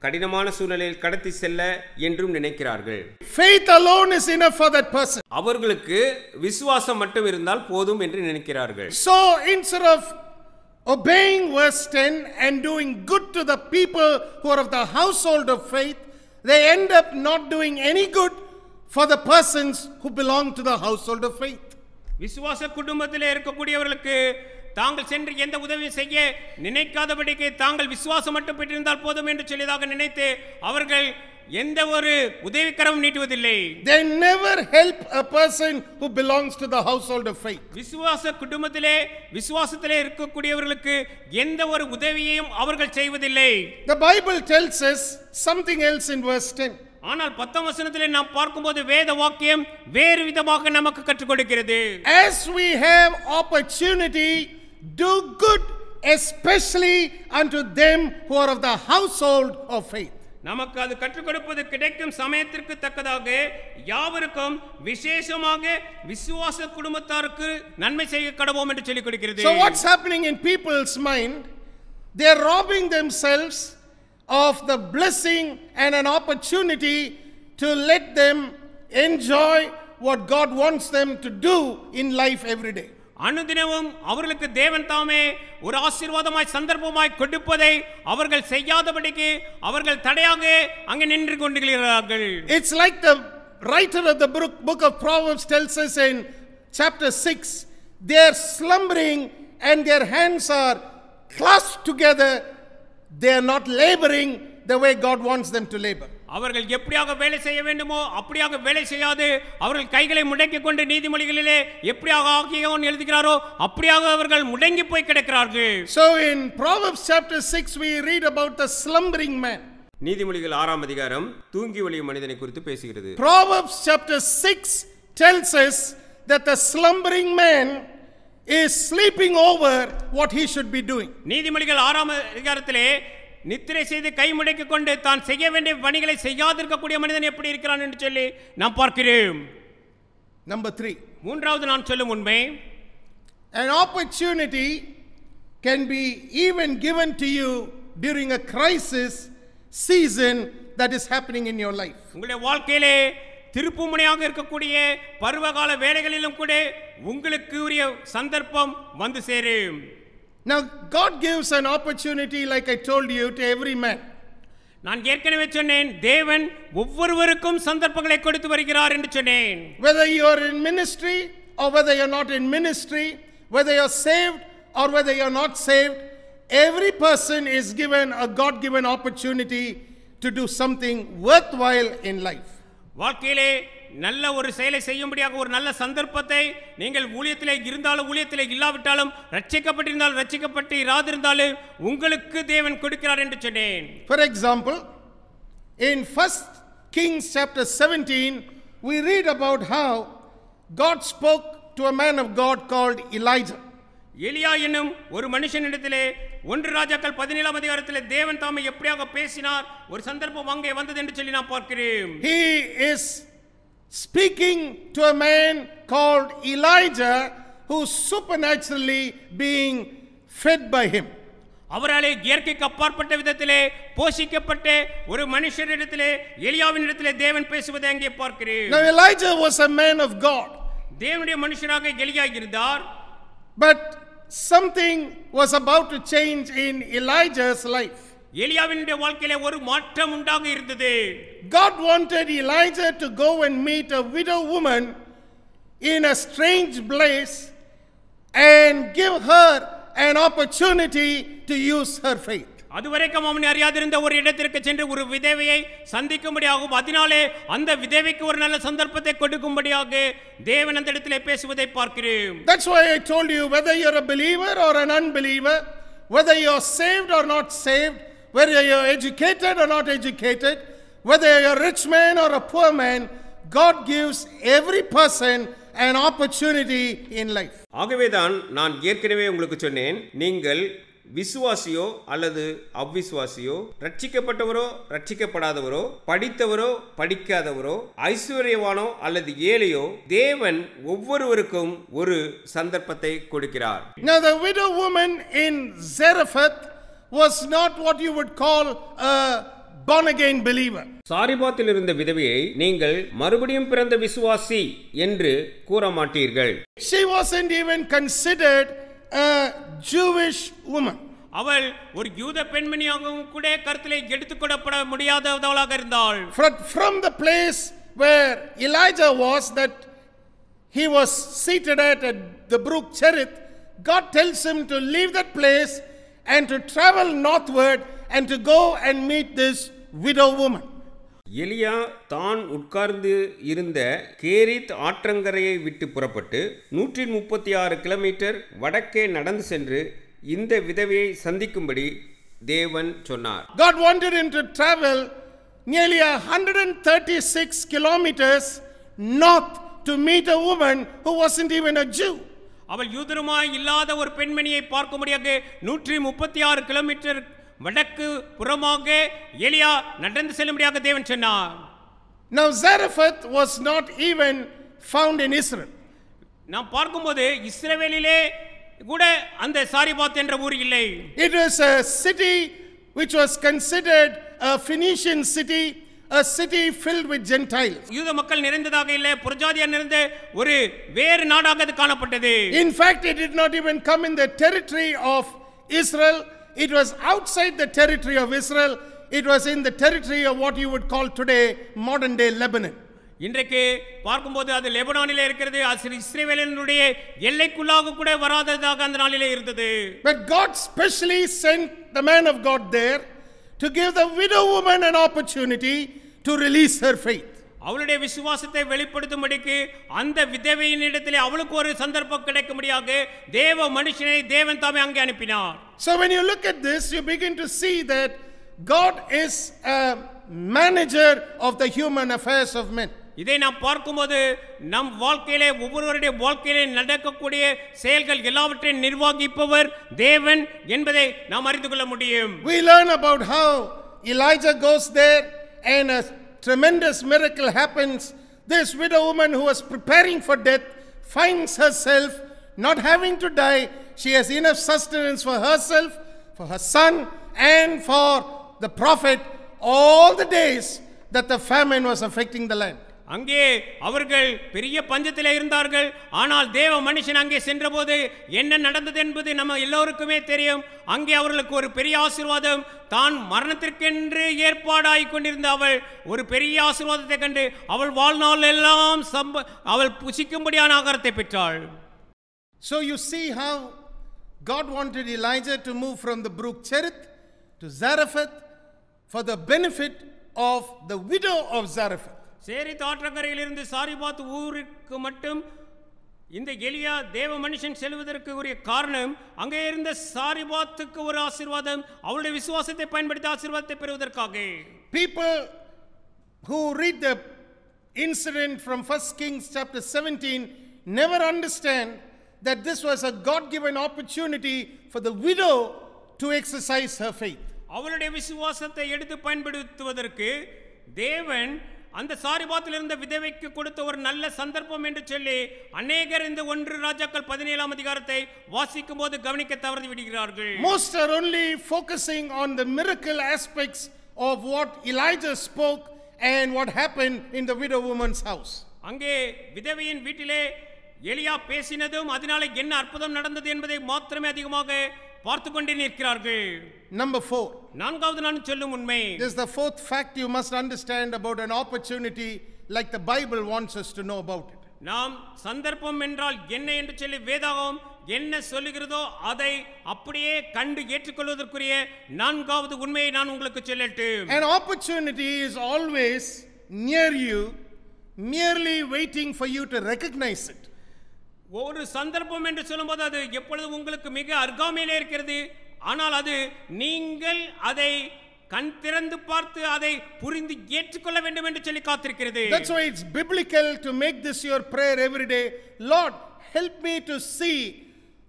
கடினமான சூழ்நிலையில் கடத்தி செல்ல என்றும் நினைக்கிறார்கள். Faith alone is enough for that person. அவர்களுக்கு விசுவாசம் மட்டும் இருந்தால் போதும் என்று நினைக்கிறார்கள். So instead of obeying verse 10 and doing good to the people who are of the household of faith, they end up not doing any good for the persons who belong to the household of faith. விசுவாச குடும்பத்திலே இருக்கக்கூடியவர்களுக்கு தாங்கள் சென்று எந்த உதவியும் செய்ய நினைக்காதபடிக்கு தாங்கள் விசுவாசம் மட்டும் பெற்றிருந்தால் போதும் என்று சொல்லியதாக நினைத்து அவர்கள் எந்த ஒரு உதவிக்கரம் நீட்டுவதில்லை. They never help a person who belongs to the household of faith. விசுவாச குடும்பத்திலே விசுவாசத்திலே இருக்கக்கூடியவர்களுக்கு எந்த ஒரு உதவியையும் அவர்கள் செய்வதில்லை. The Bible tells us something else in verse 10. ஆனால் 10ஆம் வசனத்திலே நாம் பார்க்கும்போது வேத வாக்கியம் வேறு விதமாக நமக்கு கற்றுக் கொடுக்கிறது. As we have opportunity, do good, especially unto them who are of the household of faith. நமக்கு அது கற்றுக் கொடுப்பது கிடைக்கும் சமயத்திற்கு தக்கதாக யாவருக்கும் விசேஷமாக விசுவாச குடும்பத்தாருக்கு நன்மை செய்ய கடவோம் என்று சொல்லிக் கொடுக்கிறது. So what's happening in people's mind? They are robbing themselves of the blessing and an opportunity to let them enjoy what God wants them to do in life every day. அனுதினமும் அவர்களுக்கு தேவன் தாமே ஒரு ஆசீர்வாதமாய் சந்தர்ப்பமாய் கொடுப்பதை அவர்கள் செய்யாதபடிக்கு அவர்கள் தடையாக அங்கே நின்று கொண்டிருக்கிறார்கள். It's like the writer of the book of Proverbs tells us in chapter 6, they are slumbering and their hands are clasped together. They are not laboring the way God wants them to labor. அவர்கள் எப்படியாக வேலை செய்ய வேண்டுமோ அப்படியாக வேலை செய்யாது அவர்கள் கைகளை முடக்கிக் கொண்டு நீதிமொழிகளிலே எப்படியாக ஆகியோன் எழுதுகிறாரோ அப்படியாக அவர்கள் முடங்கி போய் கிடக்கிறார்கள். So in Proverbs chapter 6 we read about the slumbering man. நீதிமொழிகள் 6ஆம் அதிகாரம் தூங்கி ஒளியும் மனிதனை குறித்து பேசுகிறது. Proverbs chapter 6 tells us that the slumbering man is sleeping over what he should be doing. நீதிமொழிகள் 6ஆம் அதிகாரத்திலே நித்திரை செய்து கை முடக்கிக் கொண்டு தான் செய்ய வேண்டிய பணிகளை செய்யாதிருக்கக்கூடிய மனிதன் எப்படி இருக்கிறான் என்று சொல்லி நாம் பார்க்கிறோம். Number 3. மூன்றாவது நான் சொல்லும் உண்மை, an opportunity can be even given to you during a crisis season that is happening in your life. உங்களுடைய வாழ்க்கையிலே திருப்புமுனையாக இருக்கக்கூடிய பருவகால வேலைகளிலும் கூட உங்களுக்கு உரிய சந்தர்ப்பம் வந்து சேரும். Now God gives an opportunity, like I told you, to every man. நான் ஏற்கனவே சொன்னேன், தேவன் ஒவ்வொருவருக்கும் சந்தர்ப்பங்களை கொடுத்து வருகிறார் என்று சொன்னேன். Whether you are in ministry or whether you are not in ministry, whether you are saved or whether you are not saved, every person is given a God-given opportunity to do something worthwhile in life. வாழ்க்கையிலே நல்ல ஒரு செயலை செய்யும்படியாக ஒரு நல்ல சந்தர்ப்பத்தை நீங்கள் ஊழியத்திலே இருந்தாலும் ஊழியத்திலே இல்லாவிட்டாலும் ரட்சிக்கப்பட்டிருந்தாலும் ரட்சிக்கப்பட்டு இராதிருந்தாலும் உங்களுக்கு தேவன் கொடுக்கிறார் என்று சொன்னேன். For example, in 1 Kings chapter 17 we read about how God spoke to a man of God called Elijah. எலியா என்னும் ஒரு மனுஷனிடத்திலே 1 ராஜாக்கள் 17ஆம் அதிகாரத்திலே தேவன் தாமே எப்படியாக பேசினார், ஒரு சந்தர்ப்பம் அங்கே வந்தது என்று சொல்லி நாம் பார்க்கிறோம். He is speaking to a man called Elijah who's supernaturally being fed by him. அவராலே இயற்கைக்கு அப்பாற்பட்ட விதத்திலே போஷிக்கப்பட்ட ஒரு மனுஷரிடத்திலே எலியாவினிடத்திலே தேவன் பேசுவதை அங்கே பார்க்கிறோம். Now Elijah was a man of God. தேவனுடைய மனுஷனாக எலியா இருந்தார். But something was about to change in Elijah's life. எலியாவினுடைய வாழ்க்கையிலே ஒரு மாற்றம் உண்டாக இருந்தது. God wanted Elijah to go and meet a widow woman in a strange place and give her an opportunity to use her faith. அதுவரைக்கும் அவன் அறியாதிருந்த ஒரு இடத்திற்கு சென்று ஒரு விதவையை சந்திக்கும்படியாகவும் அதனாலே அந்த விதவைக்கு ஒரு நல்ல சந்தர்ப்பத்தை கொடுக்கும்படியாக தேவன் அந்த இடத்திலே பேசுவதை பார்க்கிறோம். That's why I told you, whether you're a believer or an unbeliever, whether you're saved or not saved, whether you're educated or not educated, whether you're a rich man or a poor man, God gives every person an opportunity in life. ஆகவேதான் நான் ஏற்கனவே உங்களுக்கு சொன்னேன், நீங்கள் விசுவாசியோ அல்லது அவ்விசுவாசியோ, ரட்சிக்கப்பட்டவரோ ரட்சிக்கப்படாதவரோ, படித்தவரோ படிக்காதவரோ, ஐஸ்வர்யவானோ அல்லது ஏழையோ, தேவன் ஒவ்வொருவருக்கும் ஒரு சந்தர்ப்பத்தை கொடுக்கிறார். Now the widow woman in Zarephath was not what you would call a born again believer. சாரிபாத்தில் இருந்த விதவையை நீங்கள் மறுபடியும் பிறந்த விசுவாசி என்று கூற மாட்டீர்கள். She wasn't even considered a Jewish woman. அவள் ஒரு யூத பெண்மணியாகவும் கூட கருத்திலே எடுத்துக்கொள்ளப்பட முடியாதவளாக இருந்தாள். From the place where Elijah was, that he was seated at the brook Cherith, God tells him to leave that place and to travel northward and to go and meet this widow woman. எலியா தான் உட்கார்ந்து இருந்த Cherith ஆற்றங்கரையை விட்டு புறப்பட்டு 136 kilometre வடக்கே நடந்து சென்று இந்த விதவையை சந்திக்கும்படி தேவன் சொன்னார். God wanted him to travel nearly 136 kilometers north to meet a woman who wasn't even a Jew. அவள் யூதருமாய் இல்லாத ஒரு பெண்மணியை பார்க்கும்படியாக 136 கிலோமீட்டர் வடக்கு புறமாக எலியா நடந்து செல்லும்படியாக தேவன் சொன்னார். Now Zarephath was not even found in Israel. நாம் பார்க்கும்போது இஸ்ரவேலிலே கூட அந்த சாரிபாத் என்ற ஊர் இல்லை. It was a city which was considered a Phoenician city, a city filled with Gentiles. யூத மக்கள் நிறைந்ததாக இல்லை, புறஜாதியார் நிறைந்த ஒரு வேறு நாடாக அது காணப்பட்டது. In fact, it did not even come in the territory of Israel. It was outside the territory of Israel. It was in the territory of what you would call today modern day Lebanon. இன்றைக்கு பார்க்கும்போது அது லெபனானிலே இருக்கிறது. அது இஸ்ரவேலினுடைய எல்லைக்குள்ளாக கூட வராததாக அந்த நாளிலே இருந்தது. But God specially sent the man of God there to give the widow woman an opportunity to release her faith. அவளுடைய விசுவாசத்தை வெளிப்படுத்தும்படிக்கு அந்த விதவையின் இடத்திலே அவளுக்கு ஒரு சந்தர்ப்பம் கிடைக்கும்படியாக தேவ மனுஷனை தேவன் தாமே அங்கே அனுப்பினார். So when you look at this, you begin to see that God is a manager of the human affairs of men. இதை நாம் பார்க்கும்போது நம் வாழ்க்கையிலே ஒவ்வொருவருடைய வாழ்க்கையிலே நடக்கக்கூடிய செயல்கள் எல்லாவற்றையும் நிர்வகிப்பவர் தேவன் என்பதை நாம் அறிந்து கொள்ள முடியும். We learn about how Elijah goes there and a tremendous miracle happens. This widow woman who was preparing for death finds herself not having to die. She has enough sustenance for herself, for her son, and for the prophet all the days that the famine was affecting the land. அங்கே அவர்கள் பெரிய பஞ்சத்திலே இருந்தார்கள். ஆனால் தேவ மனுஷன் அங்கே சென்றபோது என்ன நடந்தது என்பது நம்ம எல்லோருக்குமே தெரியும். அங்கே அவர்களுக்கு ஒரு பெரிய ஆசீர்வாதம், தான் மரணத்திற்கென்று ஏற்பாடாய் கொண்டிருந்த அவள் ஒரு பெரிய ஆசீர்வாதத்தை கண்டு அவள் வாழ்நாள் எல்லாம் அவள் புசிக்கும்படியான ஆகாரத்தை பெற்றாள். So you see how God wanted Elijah to move from the brook Cherith to Zarephath for the benefit of the widow of Zarephath. சேரித் ஆற்றங்கரையிலிருந்து சாரிபாத் ஊருக்கு மட்டும் இந்த எலியா தேவ மனுஷன் செல்வதற்கு உரிய காரணம் அங்கே இருந்த சாரிபாத்துக்கு ஒரு ஆசீர்வாதம், அவளுடைய விசுவாசத்தை பயன்படுத்தி ஆசீர்வாதத்தை பெறுவதற்காக. People who read the incident from 1 Kings chapter 17 never understand that this was a God-given opportunity for the widow to exercise her faith. அவளுடைய விசுவாசத்தை எடுத்து பயன்படுத்துவதற்கு தேவன் அந்த சாரிபாத்தில் இருந்த விதவைக்கு கொடுத்த ஒரு நல்ல சந்தர்ப்பம் என்று சொல்லி அநேகர் இந்த 1 ராஜாக்கள் 17ஆம் அதிகாரத்தை வாசிக்கும் போது கவனிக்க தவறி விடுகிறார்கள். Most are only focusing on the miracle aspects of what Elijah spoke and what happened in the widow woman's house. அங்கே விதவையின் வீட்டிலே எலியா பேசினதும் அதனால என்ன அற்புதம் நடந்தது என்பதை மாத்திரமே அதிகமாக பார்த்து கொண்டே நிற்கிறார்கள். Number 4. நான்காவது நான் சொல்லும் உண்மை. This is the fourth fact you must understand about an opportunity like the Bible wants us to know about it. நாம் சந்தர்ப்பம் என்றால் என்ன என்று சொல்லி வேதாகமம் என்ன சொல்லுகிறதோ அதை அப்படியே கண்டு ஏற்றுக்கொள்வதற்குரிய நான்காவது உண்மையை நான் உங்களுக்கு சொல்லட்டும். An opportunity is always near you, merely waiting for you to recognize it. ஒரு சந்தர்ப்பம் என்று சொல்லும்போது அது எப்பொழுதும் உங்களுக்கு மிக அருகாமையிலே இருக்கிறது. ஆனால் அது நீங்கள் அதை கண் திறந்து பார்த்து அதை புரிந்து ஏற்றுக்கொள்ள வேண்டும் என்று சொல்லி காத்திருக்கிறது. That's why it's biblical to make this your prayer every day. Lord, help me to see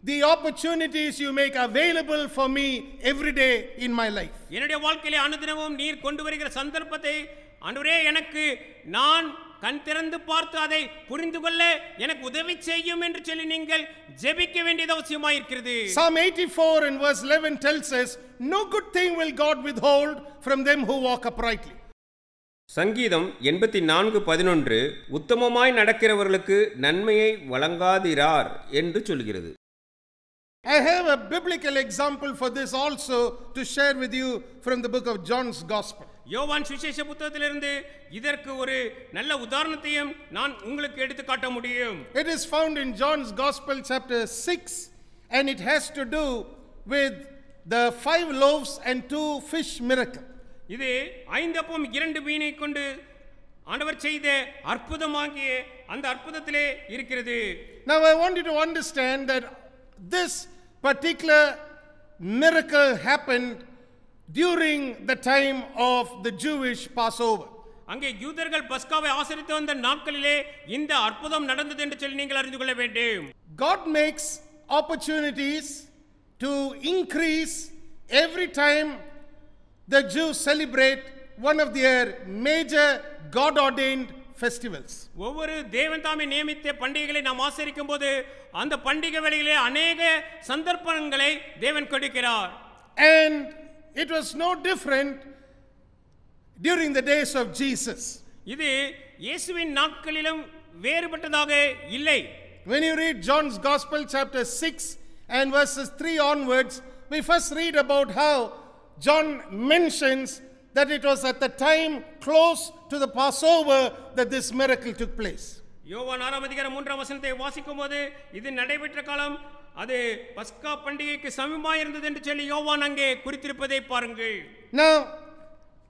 the opportunities you make available for me every day in my life. என்னுடைய வாழ்க்கையிலே அனுதினமும் நீர் கொண்டு வருகிற சந்தர்ப்பத்தை ஆண்டவரே எனக்கு நான் கண் திறந்து பார்த்து அதை புரிந்து கொள்ள எனக்கு உதவி செய்யும் என்று சொல்லி நீங்கள் ஜெபிக்க வேண்டியது அவசியமாய் இருக்கிறது. Psalm 84 and verse 11 tells us, no good thing will God withhold from them who walk uprightly. சங்கீதம் 84:11 உத்தமமாய் நடக்கிறவர்களுக்கு நன்மையை வழங்காதிரார் என்று சொல்கிறது. I have a biblical example for this also to share with you from the book of John's Gospel. யோவான் சுவிசேஷ புத்தகத்திலிருந்து இதற்கு ஒரு நல்ல உதாரணத்தையும் நான் உங்களுக்கு எடுத்து காட்ட முடியும். It is found in John's Gospel chapter 6 and it has to do with the 5 loaves and 2 fish miracle. இது 5 அப்பம் 2 மீனை கொண்டு ஆண்டவர் செய்த அற்புதமாகிய அந்த அற்புதத்திலே இருக்கிறது. Now I want you to understand that this particular miracle happened during the time of the Jewish Passover. அங்கே யூதர்கள் பஸ்காவை ஆசரித்து வந்த நாட்களிலே இந்த அற்புதம் நடந்தது என்று சொல்லி நீங்கள் அறிந்து கொள்ள வேண்டும். God makes opportunities to increase every time the Jews celebrate one of their major God ordained festivals. ஒவ்வொரு தேவன் தாமே நியமித்த பண்டிகைகளை நாம் ஆசரிக்கும் போது அந்த பண்டிகை வேளையிலே அநேக சந்தர்ப்பங்களை தேவன் கொடுக்கிறார். And it was no different during the days of Jesus. இது இயேசுவின் நாட்களிலும் வேறுபட்டதாக இல்லை. When you read John's Gospel chapter 6 and verses 3 onwards, we first read about how John mentions that it was at the time close to the Passover that this miracle took place. யோவான் 6 அதிகாரம் 3 வசனத்தை வாசிக்கும்போது இது நடைபெற்ற காலம் அது பஸ்கா பண்டிகைக்கு சமீபமாக இருந்தது என்று சொல்லி யோவான் அங்கே குறித்திருப்பதை பாருங்கள். Now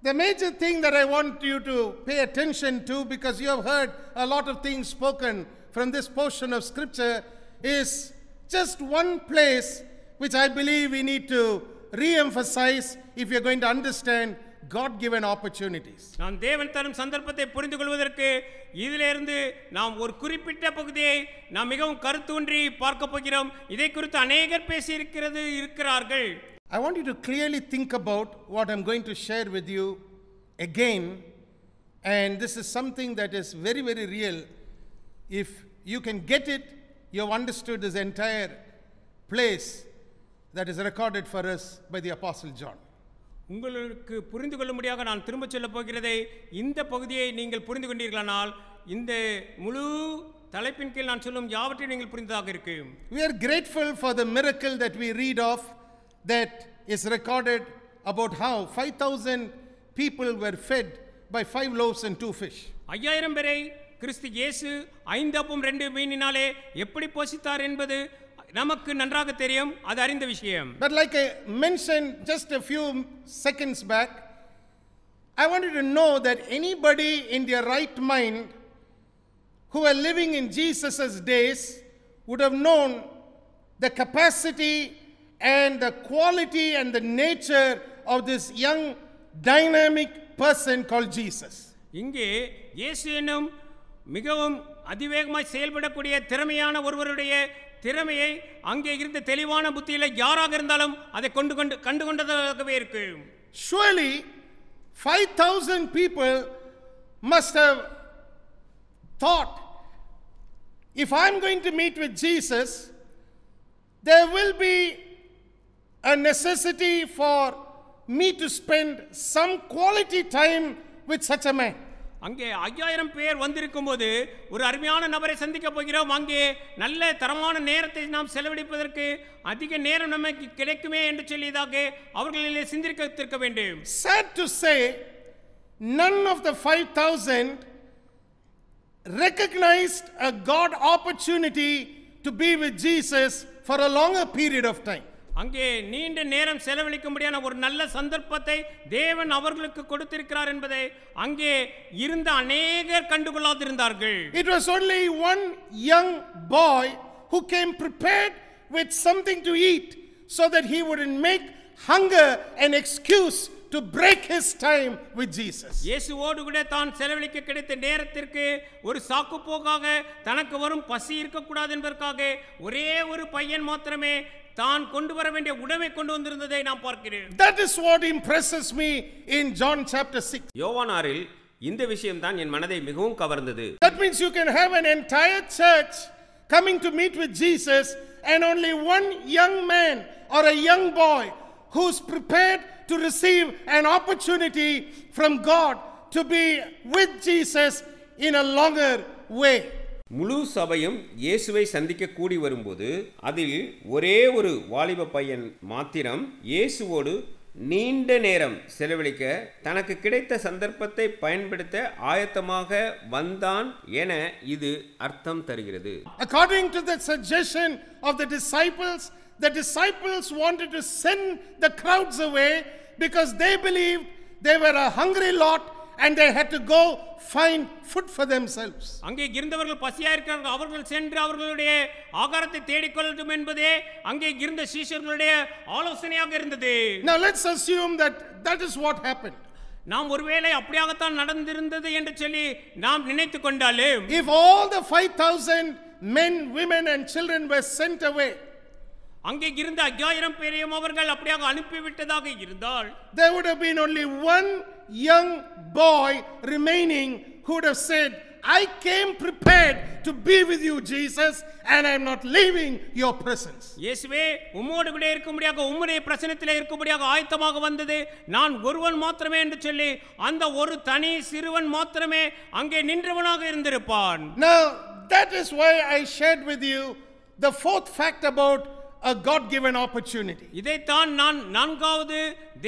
the major thing that I want you to pay attention to, because you have heard a lot of things spoken from this portion of scripture, is just one place which I believe we need to re-emphasize if you are going to understand God given opportunities. நாம் தேவன் தரும் சந்தர்ப்பத்தை புரிந்து கொள்வதற்கு இதிலிருந்து நாம் ஒரு குறிப்பிட்ட பகுதியை நாம் மிகவும் கருத்தூன்றி பார்க்க போகிறோம். இதை குறித்து அநேகர் பேசி இருக்கிறார்கள். I want you to clearly think about what I'm going to share with you again, and this is something that is very, very real. If you can get it, you have understood this entire place that is recorded for us by the Apostle John. உங்களுக்கு புரிந்து கொள்ளும்படியாக நான் திரும்ப சொல்ல போகிறதை இந்த பகுதியை நீங்கள் புரிந்து கொண்டீர்களானால் இந்த முழு தலைப்பின் கீழ் நான் சொல்லும் யாவற்றையும் நீங்கள் புரிந்ததாக இருக்கும். We are grateful for the miracle that we read of, that is recorded about how 5,000 people were fed by 5 loaves and 2 fish. 5000 பேரை கிறிஸ்து இயேசு 5 அப்பம் 2 மீனினாலே எப்படி போஷித்தார் என்பது நமக்கு நன்றாக தெரியும், அது அறிந்த விஷயம். But like I mentioned just a few seconds back, I want you to know that anybody in their right mind who are living in Jesus' days would have known the capacity and the quality and the nature of this young dynamic person called Jesus. இங்கே இயேசு என்னும் மிகவும் அதிவேகமாய் செயல்படக்கூடிய திறமையான ஒருவருடைய திறமையை அங்கே இருந்த தெளிவான புத்தியில யாராக இருந்தாலும் அதை கண்டு கொண்டதாகவே இருக்கு. Surely 5,000 people must have thought, if I'm going to meet with Jesus, there will be a necessity for me to spend some quality time with such a man. அங்கே 5000 பேர் வந்திருக்கும் போது ஒரு அருமையான நபரை சந்திக்க போகிறோம். அங்கே நல்ல தரமான நேரத்தை நாம் செலவழிப்பதற்கு அதிக நேரம் நமக்கு கிடைக்குமே என்று சொல்லியதாக அவர்களிலே சிந்திக்க வேண்டும். Sad to say, none of the 5,000 recognized a God opportunity to be with Jesus for a longer period of time. அங்கே நீண்ட நேரம் செலவழிக்கும்படியான ஒரு நல்ல சந்தர்ப்பத்தை தேவன் அவர்களுக்கு கொடுத்திருக்கிறார் என்பதை அங்கே இருந்த அநேகர் கண்டுகொள்ளாதிருந்தார்கள். It was only one young boy who came prepared with something to eat so that he wouldn't make hunger an excuse to break his time with Jesus. இயேசுவோடு கூட தான் செலவழிக்க கிடைத்த நேரத்திற்கு ஒரு சாக்குப்போக்காக தனக்கு வரும் பசி இருக்கக்கூடாது என்பதற்காக ஒரே ஒரு பையன் மாத்திரமே தான் கொண்டு வர வேண்டிய உணவை கொண்டு வந்திருந்ததை நாம் பார்க்கிறேன். That is what impresses me in John chapter 6. யோவானாரில் இந்த விஷயம் தான் என் மனதை மிகவும் கவர்ந்தது. That means you can have an entire church coming to meet with Jesus and only one young man or a young boy who's prepared to receive an opportunity from God to be with Jesus in a longer way. முழு சபையும் இயேசுவை சந்திக்க கூடி வரும்போது அதில் ஒரே ஒரு வாலிப பையன் மாத்திரம் இயேசுவோடு நீண்ட நேரம் செலவழிக்க தனக்கு கிடைத்த சந்தர்ப்பத்தை பயன்படுத்த ஆயத்தமாக வந்தான் என இது அர்த்தம் தருகிறது. According to the suggestion of the disciples wanted to send the crowds away because they believed they were a hungry lot and they had to go find food for themselves. அங்கே இருந்தவர்கள் பசியா இருக்கிறார்கள், அவர்கள் சென்று அவர்களுடைய ஆகாரத்தை தேடிக்கொள்ளட்டும் என்பதே அங்கே இருந்த சீஷர்களுடைய ஆலோசனையாக இருந்தது. Now let's assume that is what happened. நாம் ஒருவேளை அப்படியாகத்தான் நடந்திருந்தது என்று சொல்லி நாம் நினைத்துக் கொண்டாலும், if all the 5,000 men, women and children were sent away, அங்கே இருந்த 5000 பேரையும் அவர்கள் அப்படியாக அனுப்பிவிட்டதாக இருந்தால், there would have been only one young boy remaining who would have said, I came prepared to be with you, Jesus, and I am not leaving your presence. இயேசுவே உம்மோடு கூட இருக்கும்படியாக உம்முடைய பிரசன்னத்திலே இருக்கும்படியாக ஆயத்தமாக வந்தது நான் ஒருவன் மாத்திரமே என்று சொல்லி அந்த ஒரு தனி சிறுவன் மாத்திரமே அங்கே நின்றவனாக இருந்திருப்பான். Now that is why I shared with you the fourth fact about a God-given opportunity. இதைத்தான் நான் நான்காவது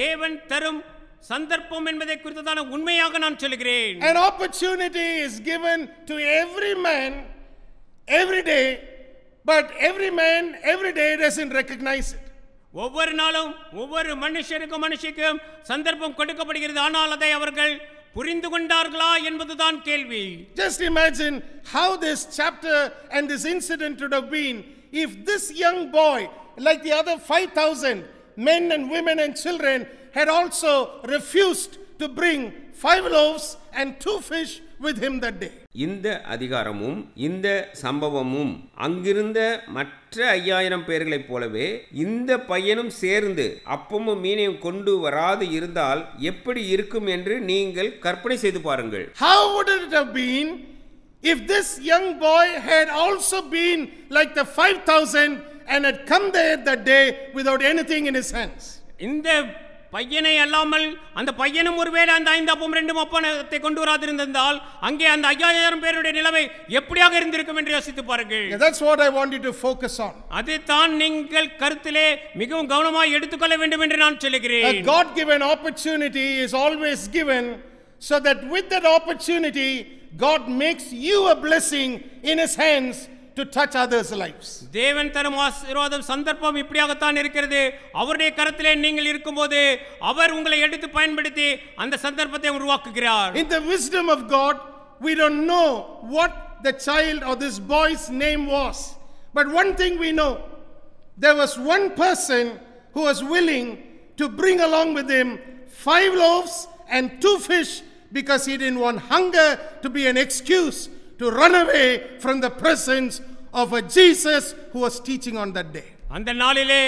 தேவன் தரும் சந்தர்ப்பம் என்பதை குறித்ததான உண்மையாக நான் சொல்கிறேன். An opportunity is given to every man every day, but every man every day doesn't recognize it. ஒவ்வொரு நாளும் ஒவ்வொரு மனுஷிக்கும் சந்தர்ப்பம் கொடுக்கப்படுகிறது, ஆனால் அதை அவர்கள் புரிந்து கொண்டார்களா என்பதுதான் கேள்வி. Just imagine how this chapter and this incident would have been if this young boy, like the other 5,000 men and women and children, had also refused to bring 5 loaves and 2 fish with him that day. இந்த அதிகாரமும் இந்த சம்பவமும் அங்கிருந்த மற்ற 5000 பேர்களைப் போலவே இந்த பையனும் சேர்ந்து அப்பமும் மீனையும் கொண்டு வராது இருந்தால் எப்படி இருக்கும் என்று நீங்கள் கற்பனை செய்து பாருங்கள். How would it have been if this young boy had also been like the 5,000 and had come there that day without anything in his hands? இந்த பையனை அல்லாமல் அந்த பையனும் ஒருவேளை அந்த 5 அப்பம் 2 அப்பத்தை கொண்டு வராதிருந்தால் அங்கே அந்த 5000 பேருடைய நிலைமை எப்படியாக இருந்திருக்கும் என்று யோசித்து பாருங்கள். That's what I want you to focus on. அதைத்தான் நீங்கள் கருத்திலே மிகவும் கவனமாக எடுத்துக்கொள்ள வேண்டும் என்று நான் சொல்கிறேன். A God-given opportunity is always given so that with that opportunity God makes you a blessing in his hands to touch others' lives. தேவன் தரும் ஆசீர்வாதம் சந்தர்ப்பம் இப்படியாகத்தான் இருக்கிறது. அவருடைய கரத்திலே நீங்கள் இருக்கும்போது அவர் உங்களை எடுத்து பயன்படுத்தி அந்த சந்தர்ப்பத்தை உருவாக்குகிறார். In the wisdom of God, we don't know what the child or this boy's name was, but one thing we know, there was one person who was willing to bring along with him 5 loaves and 2 fish because he didn't want hunger to be an excuse to run away from the presence of a Jesus who was teaching on that day. அந்த நாளிலே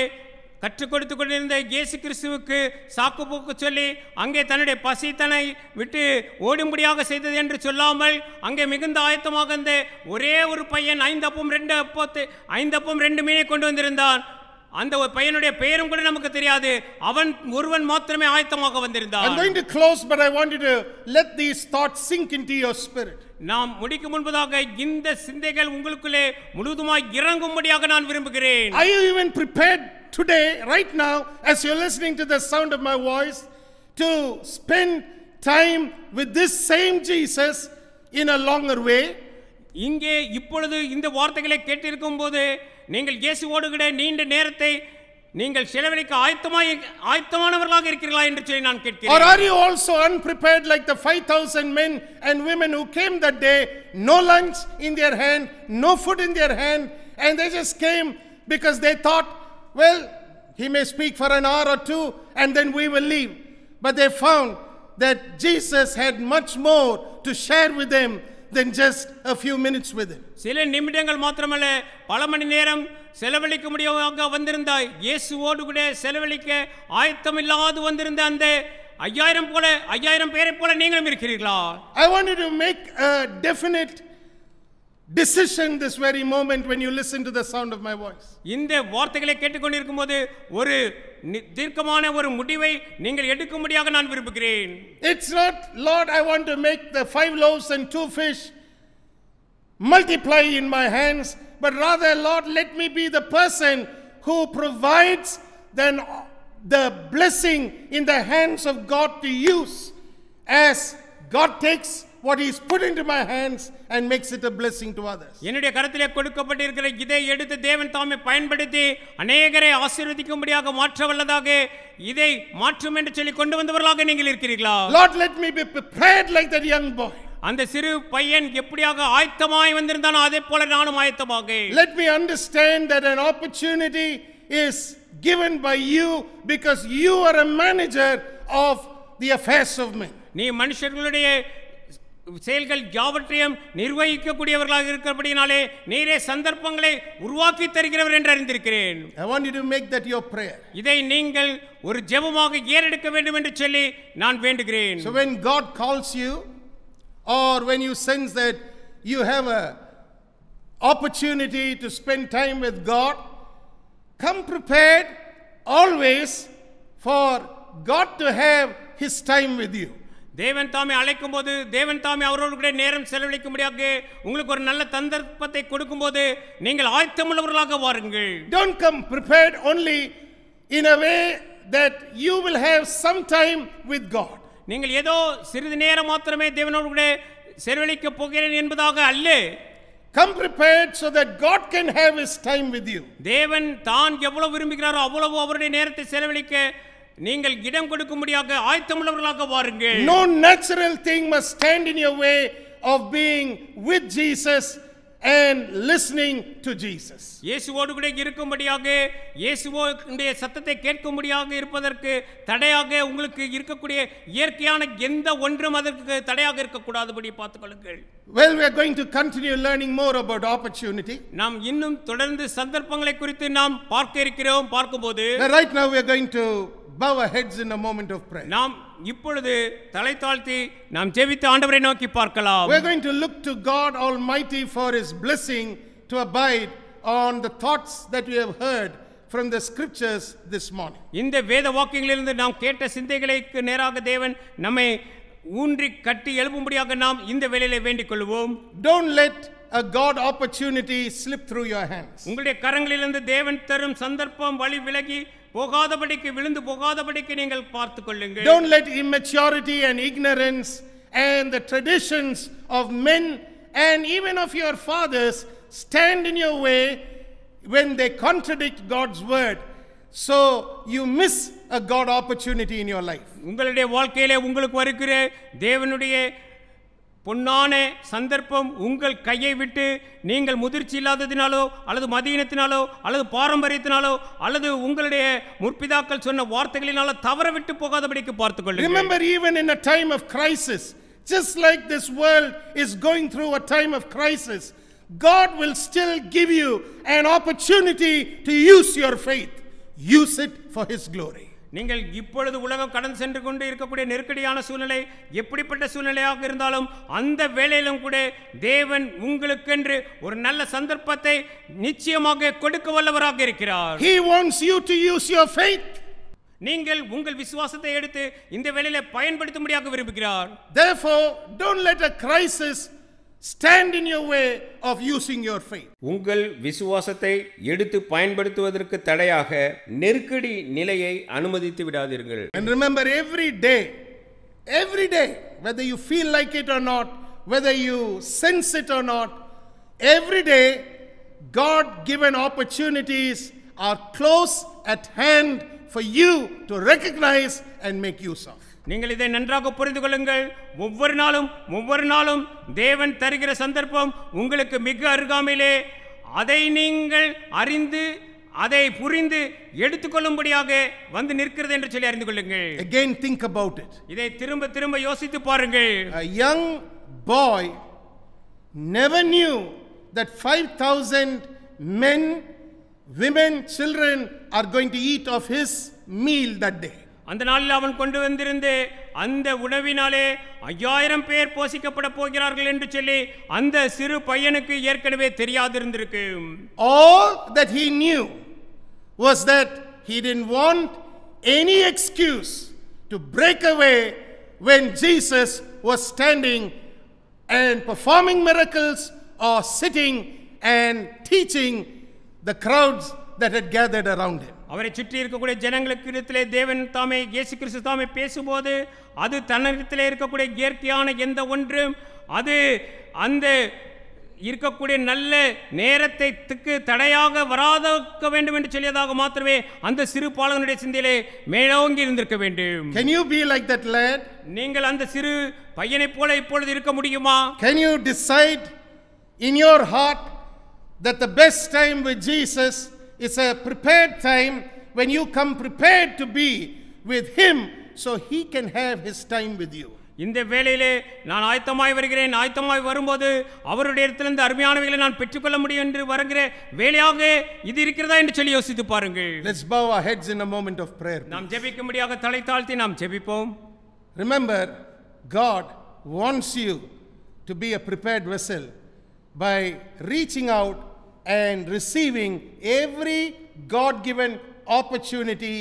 கற்றுக் கொடுத்து கொண்டிருந்த இயேசு கிறிஸ்துவுக்கு சாக்குப்போக்கு சொல்லி அங்கே தன்னுடைய பசி தன்னை விட்டு ஓடும்படியாக செய்தது என்று சொல்லாமல் அங்கே மிகுந்த ஆயத்தமாக இருந்த ஒரே ஒரு பையன் 5 அப்பம் 2 மீனை கொண்டு வந்திருந்தான். அந்த பையனுடைய பெயரும் கூட நமக்கு தெரியாது, அவன் ஒருவன் மாத்திரமே ஆயத்தமாக வந்திருந்தான். I'm going to close, but I want you to let these thoughts sink into your spirit. நாம் முடிக்கும் முன்பதாக இந்த சிந்தைகள் உங்களுக்குள்ளே முழுவதுமாய் இறங்கும்படியாக நான் விரும்புகிறேன். Are you even prepared today, right now, as you're listening to the sound of my voice, to spend time with this same Jesus in a longer way? இங்கே இப்பொழுது இந்த வார்த்தைகளை கேட்டிருக்கும் போது நீங்கள் இயேசுவோடு கூட நீண்ட நேரத்தை நீங்கள் செலவழிக்க ஆயத்தமானவர்களாக இருக்கிறீர்களா என்று சொல்லி நான் கேட்கிறேன். Or are you also unprepared like the 5,000 men and women who came that day, no lunch in their hand, no food in their hand, and they just came because they thought, well, he may speak for an hour or two and then we will leave. but they found that Jesus had much more to share with them than just a few minutes with him. சில நிமிடங்கள் மாத்திரமல்ல, பல மணி நேரம் செலவழிக்க முடியாத வந்திருந்த இயேசுவோடு கூட செலவழிக்க ஆயத்தமில்லாது வந்திருந்த அந்த 5000 பேரை போல நீங்களும் இருக்கிறீர்களா? I want you to make a definite decision this very moment when you listen to the sound of my voice. இந்த வார்த்தைகளை கேட்டுக்கொண்டிருக்கும் போது ஒரு தீர்க்கமான ஒரு முடிவை நீங்கள் எடுக்கும்படியாக நான் விரும்புகிறேன். It's not, Lord, I want to make the 5 loaves and 2 fish multiply in my hands, but rather, Lord, let me be the person who provides then the blessing in the hands of God to use as God takes what He's put into my hands and makes it a blessing to others. என்னுடைய கரத்திலே கொடுக்கப்பட்டிருக்கிற இதை எடுத்து தேவன் தாமே பயன்படுத்தி அநேகரை ஆசீர்வதிக்கும்படியாக மாற்ற வல்லதாக இதை மாற்றும் என்று சொல்லி கொண்டு வந்தவர்களாக நீங்கள் இருக்கிறீர்களா? Lord, let me be prepared like that young boy. அந்த சிறு பையன் எப்படியாக ஆயத்தமாய் வந்திருந்தானோ அதே போல நானும் ஆயத்தமாக. Let me understand that an opportunity is given by you because you are a manager of the affairs of men. நீ மனுஷர்களுடைய செயல்கள் யாவற்றையும் நிர்வகிக்கக்கூடியவர்களாக இருக்கிறபடினாலே நீரே சந்தர்ப்பங்களை உருவாக்கி தருகிறவர் என்று அறிந்திருக்கிறேன். I want you to make that your prayer. இதை நீங்கள் ஒரு ஜெபமாக ஏறெடுக்க வேண்டும் என்று சொல்லி நான் வேண்டுகிறேன். So when God calls you, or when you sense that you have a opportunity to spend time with God, come prepared always for God to have His time with you. தேவன் தாமே அழைக்கும் போது தேவன் தாமே அவரோடு கூட நேரம் செலவழிக்கும்படியாக உங்களுக்கு ஒரு நல்ல சந்தர்ப்பத்தை கொடுக்கும்போது நீங்கள் ஆயத்தமுள்ளவர்களாக வாருங்கள். Don't come prepared only in a way that you will have some time with God. நீங்கள் ஏதோ சிறிது நேரம் மாத்திரமே தேவனோடு கூட செலவழிக்க போகிறேன் என்பதாக அல்ல. Come prepared so that God can have His time with you. தேவன் தான் எவ்வளவு விரும்புகிறாரோ அவ்வளவு அவருடைய நேரத்தை செலவழிக்க நீங்கள் இடம் கொடுக்கும்படியாக ஆயத்தமுள்ளவர்களாக வாருங்கள். No natural thing must stand in your way of being with Jesus and listening to Jesus. இயேசுவோடு கூட இருக்கும்படியாக இயேசுவோடைய சத்தத்தை கேட்கும்படியாக இருப்பதற்கு தடையாக உங்களுக்கு இருக்கக்கூடிய இயற்கையான எந்த ஒன்றும் அதற்கு தடையாக இருக்கக்கூடாதபடி பார்த்துக்கொள்ளுங்கள். Well, we are going to continue learning more about opportunity. நாம் இன்னும் தொடர்ந்து சந்தர்ப்பங்களை குறித்து நாம் பார்க்க இருக்கிறோம். பார்க்கும்போது Right now we are going to bow our heads in a moment of prayer. நாம் இப்பொழுது தலை தாழ்த்தி நாம் ஜெபித்து ஆண்டவரை நோக்கி பார்க்கலாம். We are going to look to God Almighty for His blessing to abide on the thoughts that we have heard from the scriptures this morning. இந்த வேத வாக்கியங்களிலிருந்து நாம் கேட்ட சிந்தைகளுக்கு நேராக தேவன் நம்மை ஊன்றி கட்டி எழுப்பும்படியாக நாம் இந்த வேளையிலே வேண்டிக் கொள்வோம். Don't let a God opportunity slip through your hands. உங்களுடைய கரங்களிலிருந்து தேவன் தரும் சந்தர்ப்பம் வழி விலகி போகாதபடிக்கு விழுந்து போகாதபடிக்கு நீங்கள் பார்த்துக் கொள்ளுங்கள். Don't let immaturity and ignorance and the traditions of men and even of your fathers stand in your way when they contradict God's word, so you miss a God opportunity in your life. உங்களுடைய வாழ்க்கையிலே உங்களுக்கு வருகிற தேவனுடைய பொன்னான சந்தர்ப்பம் உங்கள் கையை விட்டு நீங்கள் முதிர்ச்சி இல்லாததினாலோ அல்லது மதியினத்தினாலோ அல்லது பாரம்பரியத்தினாலோ அல்லது உங்களுடைய முற்பிதாக்கள் சொன்ன வார்த்தைகளினாலோ தவற விட்டு போகாதபடிக்கு பார்த்துக் கொள்ளுங்கள். Remember, even in a time of crisis, just like this world is going through a time of crisis, God will still give you an opportunity to use your faith. Use it for His glory. நீங்கள் இப்பொழுது உலகம் கடந்து சென்று கொண்டு இருக்கக்கூடிய நெருக்கடியான சூழ்நிலை எப்படிப்பட்ட சூழ்நிலையாக இருந்தாலும் அந்த வேளையிலும் கூட தேவன் உங்களுக்கென்று ஒரு நல்ல சந்தர்ப்பத்தை நிச்சயமாக கொடுக்க வல்லவராக இருக்கிறார். He wants you to use your faith. நீங்கள் உங்கள் விசுவாசத்தை எடுத்து இந்த வேளையிலே பயன்படுத்தும்படியாக விரும்புகிறார். Therefore, don't let a crisis stand in your way of using your faith. உங்கள் விசுவாசத்தை எடுத்து பயன்படுத்துவதற்கு தடையாக நெருக்கடி நிலையை அனுமதித்து விடாதீர்கள். And remember, every day, whether you feel like it or not, whether you sense it or not, every day God-given opportunities are close at hand for you to recognize and make use of. நீங்கள் இதை நன்றாக புரிந்து கொள்ளுங்கள். ஒவ்வொரு நாளும் தேவன் தருகிற சந்தர்ப்பம் உங்களுக்கு மிக அருகாமையிலே, அதை நீங்கள் அறிந்து அதை புரிந்து எடுத்துக்கொள்ளும்படியாக வந்து நிற்கிறது என்று சொல்லி அறிந்து கொள்ளுங்கள். Again, think about it. இதை திரும்ப திரும்ப யோசித்து பாருங்கள். A young boy never knew that 5,000 men, women, children are going to eat of his meal that day. அந்த நாளில் அவன் கொண்டு வந்திருந்த அந்த உணவினாலே 5000 பேர் போஷிக்கப்பட போகிறார்கள் என்று சொல்லி அந்த சிறு பையனுக்கு ஏற்கனவே தெரியாதிருந்திருக்கு. All that he knew was that he didn't want any excuse to break away when Jesus was standing and performing miracles or sitting and teaching the crowds that had gathered around him. அவரை சுற்றி இருக்கக்கூடிய ஜனங்களுக்கு இடத்திலே தேவன் தாமே இயேசு கிறிஸ்து தாமே பேசும்போது அது தன்னிடத்திலே இருக்கக்கூடிய இயற்கையான எந்த ஒன்றும் அது அந்த இருக்கக்கூடிய நல்ல நேரத்தை தடையாக வராதக்க வேண்டும் என்று சொல்லியதாக மாத்திரமே அந்த சிறு பாலகனுடைய சிந்தையிலே மேலோங்கி இருந்திருக்க வேண்டும். Can you be like that lad? நீங்கள் அந்த சிறு பையனைப் போல இப்பொழுது இருக்க முடியுமா? Can you decide in your heart that the best time with Jesus is a prepared time when you come prepared to be with him so he can have his time with you? இந்த வேளையிலே நான் ஆயத்தமாய் வருகிறேன், ஆயத்தமாய் வரும்போது அவருடைய இடத்திலிருந்து அருமையானவைகளை நான் பெற்றுக்கொள்ள முடியும் என்று வருகிற வேளையாக இது இருக்கிறதா என்று சொல்லி யோசித்து பாருங்கள். Let's bow our heads in a moment of prayer. நாம் ஜெபிக்கும்படியாக தலை தாழ்த்தி நாம் ஜெபிப்போம். Remember, God wants you to be a prepared vessel by reaching out and receiving every God-given opportunity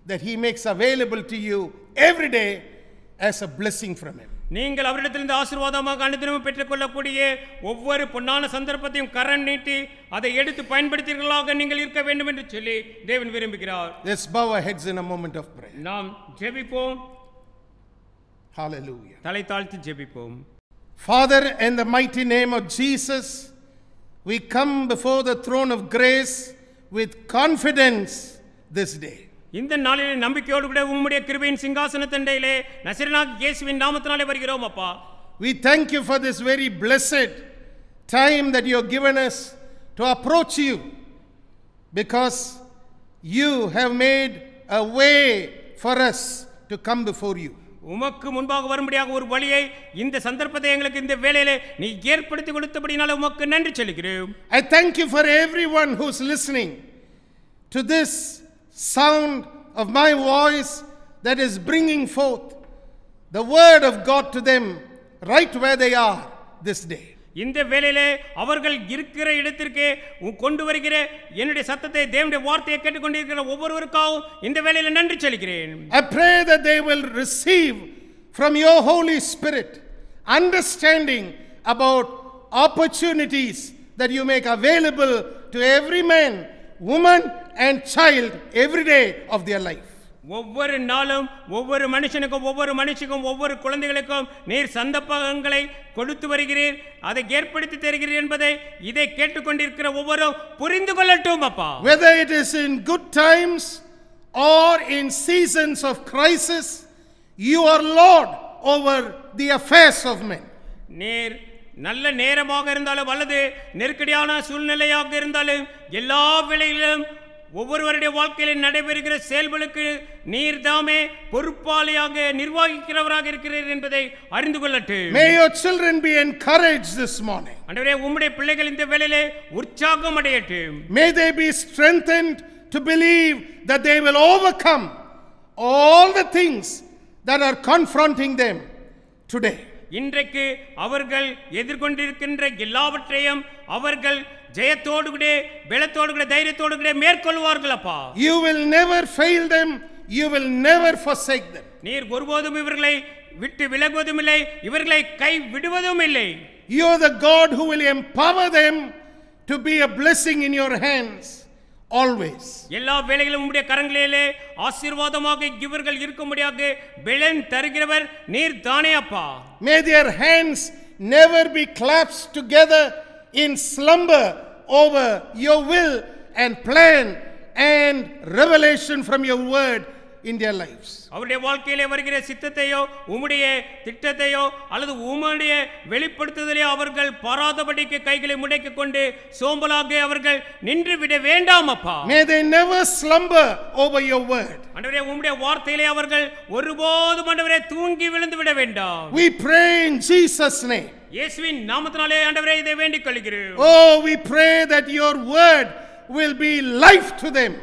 that he makes available to you every day as a blessing from him. நீங்கள் அவரிடத்திலிருந்து ஆசீர்வாதமாக அனுதினமும் பெற்றுக்கொள்ளக்கூடிய ஒவ்வொரு பொன்னான சந்தர்ப்பத்தையும் கரம் நீட்டி அதை எடுத்து பயன்படுத்தியவர்களாக நீங்கள் இருக்க வேண்டும் என்று சொல்லி தேவன் விரும்புகிறார். Let's bow our heads in a moment of prayer. நாம் ஜெபிப்போம். Hallelujah. தலை தாழ்த்தி ஜெபிப்போம். Father, in the mighty name of Jesus, we come before the throne of grace with confidence this day. இந்த நாளிலே நம்பிக்கையோடு கூட உம்முடைய கிருபையின் சிங்காசனத்தண்டையிலே நசரேயனாகிய இயேசுவின் நாமத்தினாலே வருகிறோம் அப்பா. We thank you for this very blessed time that you have given us to approach you, because you have made a way for us to come before you. உமக்கு முன்பாக வரும்படியாக ஒரு வழியை இந்த சந்தர்ப்பத்தை எங்களுக்கு இந்த வேளையிலே நீ ஏற்படுத்தி கொடுத்தபடினால உமக்கு நன்றி சொல்கிறேன். I thank you for everyone who's listening to this sound of my voice that is bringing forth the word of God to them right where they are this day. இந்த வேளையிலே அவர்கள் இருக்கிற இடத்திற்கு கொண்டு வருகிற என்னுடைய சத்தத்தை தேவனுடைய வார்த்தையை கேட்டுக்கொண்டிருக்கிற ஒவ்வொருவருக்காகவும் இந்த வேளையிலே நன்றி சொல்கிறேன். I pray that they will receive from your Holy Spirit understanding about opportunities that you make available to every man, woman and child every day of their life. ஒவ்வொரு நாளும் ஒவ்வொரு மனுஷனுக்கும் ஒவ்வொரு மனுஷிக்கும் ஒவ்வொரு குழந்தைகளுக்கும் நீர் சந்தர்ப்பங்களை கொடுத்து வருகிறீர், அதை ஏற்படுத்தி தருகிறீர் என்பதை இதை கேட்டுக்கொண்டிருக்கிற ஒவ்வொரு புரிந்து கொள்ளட்டும் அப்பா. Whether it is in good times or in seasons of crisis, you are Lord over the affairs of men. நீர் நல்ல நேரமாக இருந்தாலும் அல்லது நெருக்கடியான சூழ்நிலையாக இருந்தாலும் எல்லா வேளையிலும் ஒவ்வொருவருடைய வாழ்க்கையில் நடைபெறுகிற செயல்களுக்கு நீர் தாமே பொறுப்பாளியாக நிர்வகிக்கிறவராக இருக்கிறீர் என்பதை அறிந்து கொள்ளட்டும். May your children be encouraged this morning. ஆண்டவரே, உம்முடைய பிள்ளைகள் இந்த வேளையிலே உற்சாகம் அடையட்டும். May they be strengthened to believe that they will overcome all the things that are confronting them today. இன்றைக்கு அவர்கள் எதிர்கொண்டிருக்கின்ற எல்லாவற்றையும் அவர்கள் ஜெயத்தோடு கூட பலத்தோடு கூட தைரியத்தோடு கூட மேற்கொள்வார்கள் அப்பா. You will never fail them, you will never forsake them. நீர் ஒருபோதும் இவர்களை விட்டு விலகுவதும் இல்லை, இவர்களை கை விடுவதும் இல்லை. You are the God who will empower them to be a blessing in your hands always. எல்லா வேளைகளிலும் உம்முடைய கரங்களிலே ஆசீர்வாதமாக இவர்கள் இருக்கும்படியாக பலன் தருகிறவர் நீர் தானே அப்பா. May their hands never be clasped together in slumber over your will and plan and revelation from your word in their lives. அவருடைய வாழ்க்கையிலே வருகிற சித்தத்தையோ உம்முடைய திட்டத்தையோ அல்லது உம்முடைய வெளிப்படுத்துதலையோ அவர்கள் பாராதபடிக்கு கைகளை முடக்கிக் கொண்டு சோம்பலாக அவர்கள் நின்று விட வேண்டாம் அப்பா. May they never slumber over your word. ஆண்டவரே உம்முடைய வார்த்தையிலே அவர்கள் ஒருபோதும் ஆண்டவரே தூங்கி விழுந்து விட வேண்டாம். We pray in Jesus' name. இயேசுவின் நாமத்தினாலே ஆண்டவரே இதை வேண்டிக் கொள்கிறோம். Oh, we pray that your word will be life to them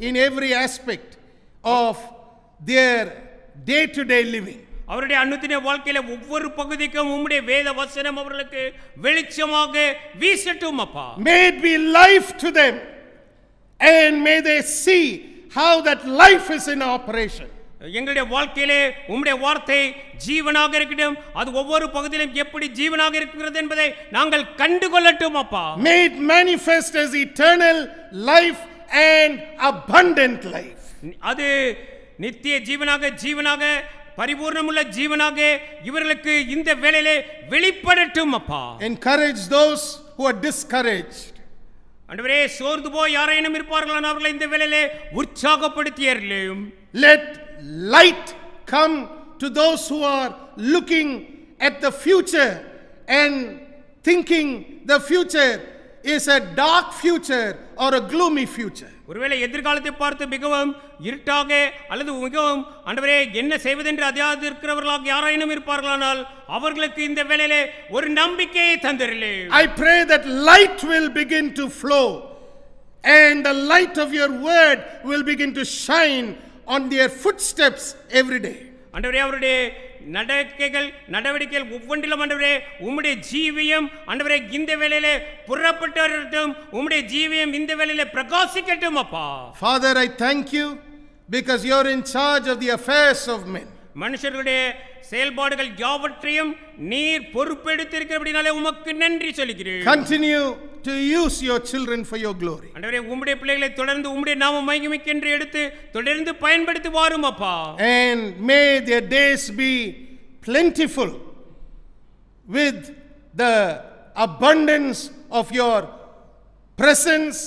in every aspect of their day-to-day living. அவருடைய அனுதின வாழ்க்கையில ஒவ்வொரு பகுதிக்கும் உம்முடைய வேத வசனம் அவர்களுக்கு வெளிச்சமாக வீசட்டும் அப்பா. May it be life to them, and may they see how that life is in operation. எங்களுடைய வாழ்க்கையிலே உம்முடைய வார்த்தை ஜீவனாக இருக்கட்டும், அது ஒவ்வொரு பகுதியிலும் எப்படி ஜீவனாக இருக்கிறது என்பதை நாங்கள் கண்டுகொள்ளட்டும் அப்பா. May it manifest as eternal life and abundant life. அது நித்திய ஜீவனாக பரிபூர்ணமுள்ள ஜீவனாக இவர்களுக்கு இந்த வேளையிலே வெளிப்படட்டும் அப்பா. Encourage those who are discouraged. ஆண்டவரே சோர்ந்து போய் யாரேனும் இருப்பார்களானால் அவர்களை இந்த வேளையிலே உற்சாகப்படுத்தியருளும். Let light come to those who are looking at the future and thinking the future is a dark future or a gloomy future. ஒருவேளை எதிர்காலத்தை பார்த்து மிகவும் இருட்டாக அல்லது மிகவும் ஆண்டவரே என்ன செய்வதென்று அறியாது இருக்கிறவர்களாக யாராயினும் இருப்பார்களானால் அவர்களுக்கு இந்த வேளையிலே ஒரு நம்பிக்கையை தந்தருளே. I pray that light will begin to flow and the light of your word will begin to shine on their footsteps every day. ஆண்டவரே அவருடைய நடவடிக்கைகள் ஒவ்வொன்றிலும் ஆண்டவரே உம்முடைய ஜீவியம் ஆண்டவரே இந்த வேளையிலே புறப்பட்டு வரட்டும், உம்முடைய ஜீவியம் இந்த வேளையிலே பிரகாசிக்கட்டும் அப்பா. Father, I thank you because you are in charge of the affairs of men. மனுஷர்களுடைய செயல்பாடுகள் யாவற்றையும் நீர் பொறுப்பெடுத்திருக்கிறபடினாலே உமக்கு நன்றி சொல்கிறேன். Continue to use your children for your glory. ஆண்டவரே உம்முடைய பிள்ளைகளை தொடர்ந்து உம்முடைய நாம மகிமைக்கென்று எடுத்து தொடர்ந்து பயன்படுத்தி வாரும் அப்பா. And may their days be plentiful with the abundance of your presence,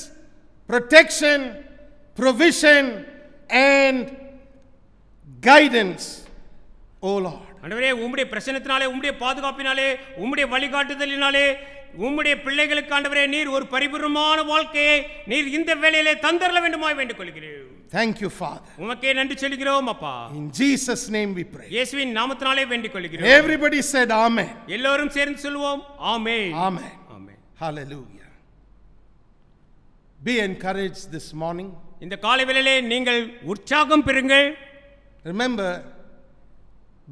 protection, provision and guidance, O Lord. ஆண்டவரே உம்முடைய பிரசன்னத்தினாலே உம்முடைய பாதுகாப்பினாலே உம்முடைய வழிகாட்டுதலினாலே உம்முடைய பிள்ளைகளுக்கு ஆண்டவரே நீர் ஒரு பரிபூர்ணமான வாழ்க்கையை நீர் இந்த வேளையிலே தந்தரல வேண்டுமாய் வேண்டிக் கொள்கிறேன். Thank you, Father. உமக்கே நன்றி சொல்கிறோம் அப்பா. In Jesus' name we pray. இயேசுவின் நாமத்தினாலே வேண்டிக் கொள்கிறோம். Everybody said amen. எல்லோரும் சேர்ந்து சொல்வோம் ஆமென். Amen. Amen. Hallelujah. Be encouraged this morning. இந்த காலை வேளையிலே நீங்கள் உற்சாகம் பெறுங்கள். Remember,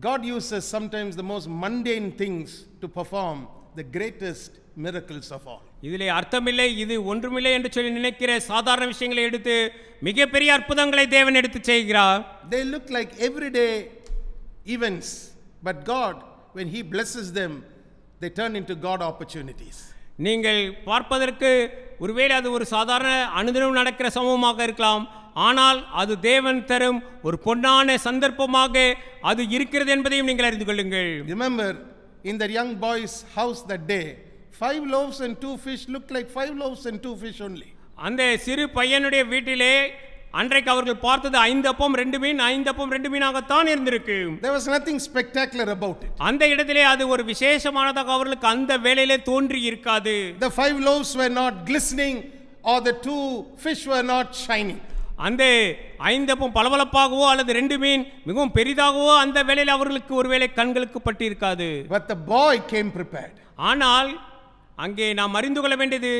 God uses sometimes the most mundane things to perform the greatest miracles of all. இதிலே அர்த்தமில்லை, இது ஒன்றுமில்லை என்று சொல்லி நினைக்கிற சாதாரண விஷயங்களை எடுத்து மிகப்பெரிய அற்புதங்களை தேவன் எடுத்து செய்கிறார். They look like everyday events, but God, when He blesses them, they turn into God opportunities. நீங்கள் பார்ப்பதற்கு ஒருவேளை அது ஒரு சாதாரண அனுதினம் நடக்கிற சம்பவமாக இருக்கலாம், ஆனால் அது தேவன் தரும் ஒரு பொன்னான சந்தர்ப்பமாக அது இருக்கிறது என்பதையும் நீங்கள் அறிந்து கொள்ளுங்கள். Remember, in that young boy's house that day, 5 loaves and 2 fish looked like 5 loaves and 2 fish only. அந்த சிறு பையனுடைய வீட்டிலே அன்றைக்கு அவர்கள் பார்த்தது 5 அப்பம் 2 மீன் 5 அப்பம் 2 மீனாகத்தான் இருந்திருக்கு. There was nothing spectacular about it. அந்த இடத்திலே அது ஒரு விசேஷமானதாக அவர்களுக்கு அந்த வேளையிலே தோன்றி இருக்காது. The 5 loaves were not glistening or the 2 fish were not shining. அந்த 5 அப்பம் பளபளப்பாகவோ அல்லது 2 மீன் மிகவும் பெரிதாகவோ அந்த வேளையில் அவர்களுக்கு ஒருவேளை கண்களுக்கு பட்டு இருக்காது. But the boy came prepared. ஆனால் அங்கே நாம் அறிந்து கொள்ள வேண்டியது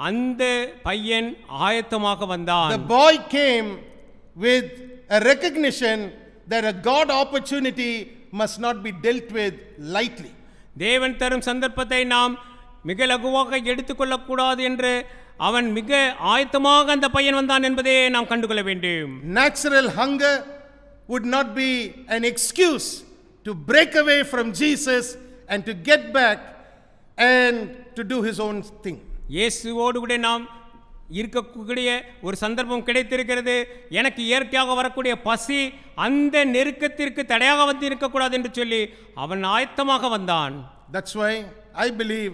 அந்த பையன் ஆயத்தமாக வந்தான். The boy came with a recognition that a God opportunity must not be dealt with lightly. தேவன் தரும் சந்தர்ப்பத்தை நாம் மிக லகுவாக எடுத்துக்கொள்ளக்கூடாது என்று அவன் மிக ஆயத்தமாக அந்த பையன் வந்தான் என்பதை நாம் கண்டுகொள்ள வேண்டும். Natural hunger would not be an excuse to break away from Jesus and to get back and to do his own thing. இயேசுவோடு கூட நாம் இருக்கக்கூடிய ஒரு சந்தர்ப்பம் கிடைத்திருக்கிறது. எனக்கு இயற்கையாக வரக்கூடிய பசி அந்த நெருக்கத்திற்கு தடையாக வந்து இருக்கக்கூடாது என்று சொல்லி அவன் ஆயத்தமாக வந்தான். That's why I believe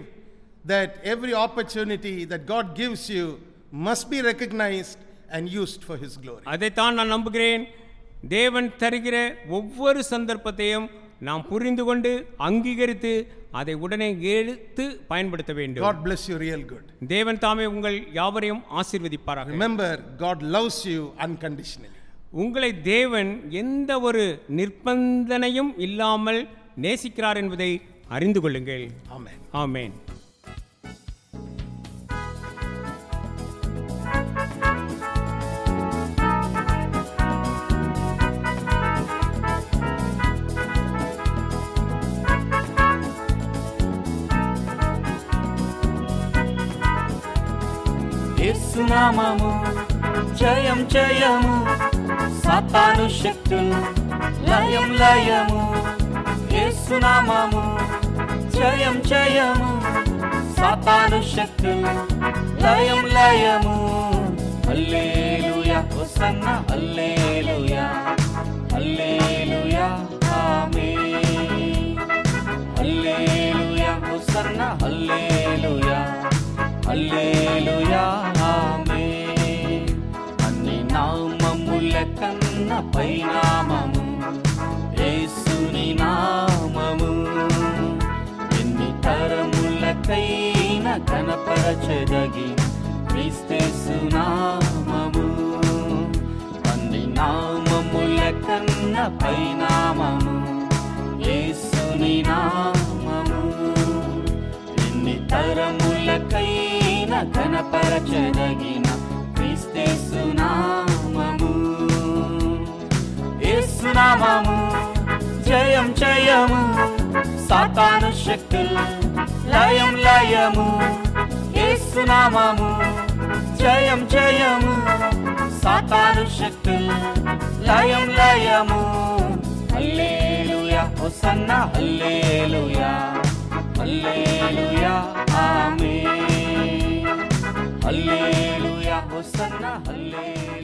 that every opportunity that God gives you must be recognized and used for his glory. அதைத்தான் நான் நம்புகிறேன். தேவன் தருகிற ஒவ்வொரு சந்தர்ப்பத்தையும் நாம் புரிந்து கொண்டு அங்கீகரித்து அதை உடனே எடுத்து பயன்படுத்த வேண்டும். God bless you real good. தேவன் தாமே உங்கள் யாவரையும் ஆசீர்வதிப்பாராக. Remember, God loves you unconditionally. உங்களை தேவன் எந்த ஒரு நிர்பந்தனையும் இல்லாமல் நேசிக்கிறார் என்பதை அறிந்து கொள்ளுங்கள். Amen. ஆமென். యేసు నామము జయం జయము, సాతాను శక్తులు లయం లయము. యేసు నామము జయం జయము, సాతాను శక్తులు లయం లయము. హల్లెలూయా హోసన్నా హల్లెలూయా హల్లెలూయా ఆమేన్. హల్లెలూయా హోసన్నా హల్లెలూయా హల్లెలూయా ఆమేన్. అన్ని నామముల కన్న పైనామము యేసుని నామము. ఎన్ని తరములకైనా కనపరచెదగి క్రీస్తు నామము. అన్ని నామముల కన్న పైనామము యేసుని నామము. ఎన్ని తరములకైనా కనపరచెదగిన క్రీస్తు నామము. యేసు నామము జయం జయము, సాతాను శక్తులు లయం లయము. యేసు నామము జయం జయము, సాతాను శక్తులు లయం లయము. హల్లెలూయా హోసన్నా హల్లెలూయా హల్లెలూయా ఆమేన్. హల్లెలూయా హోసన్నా హల్లెలూయా.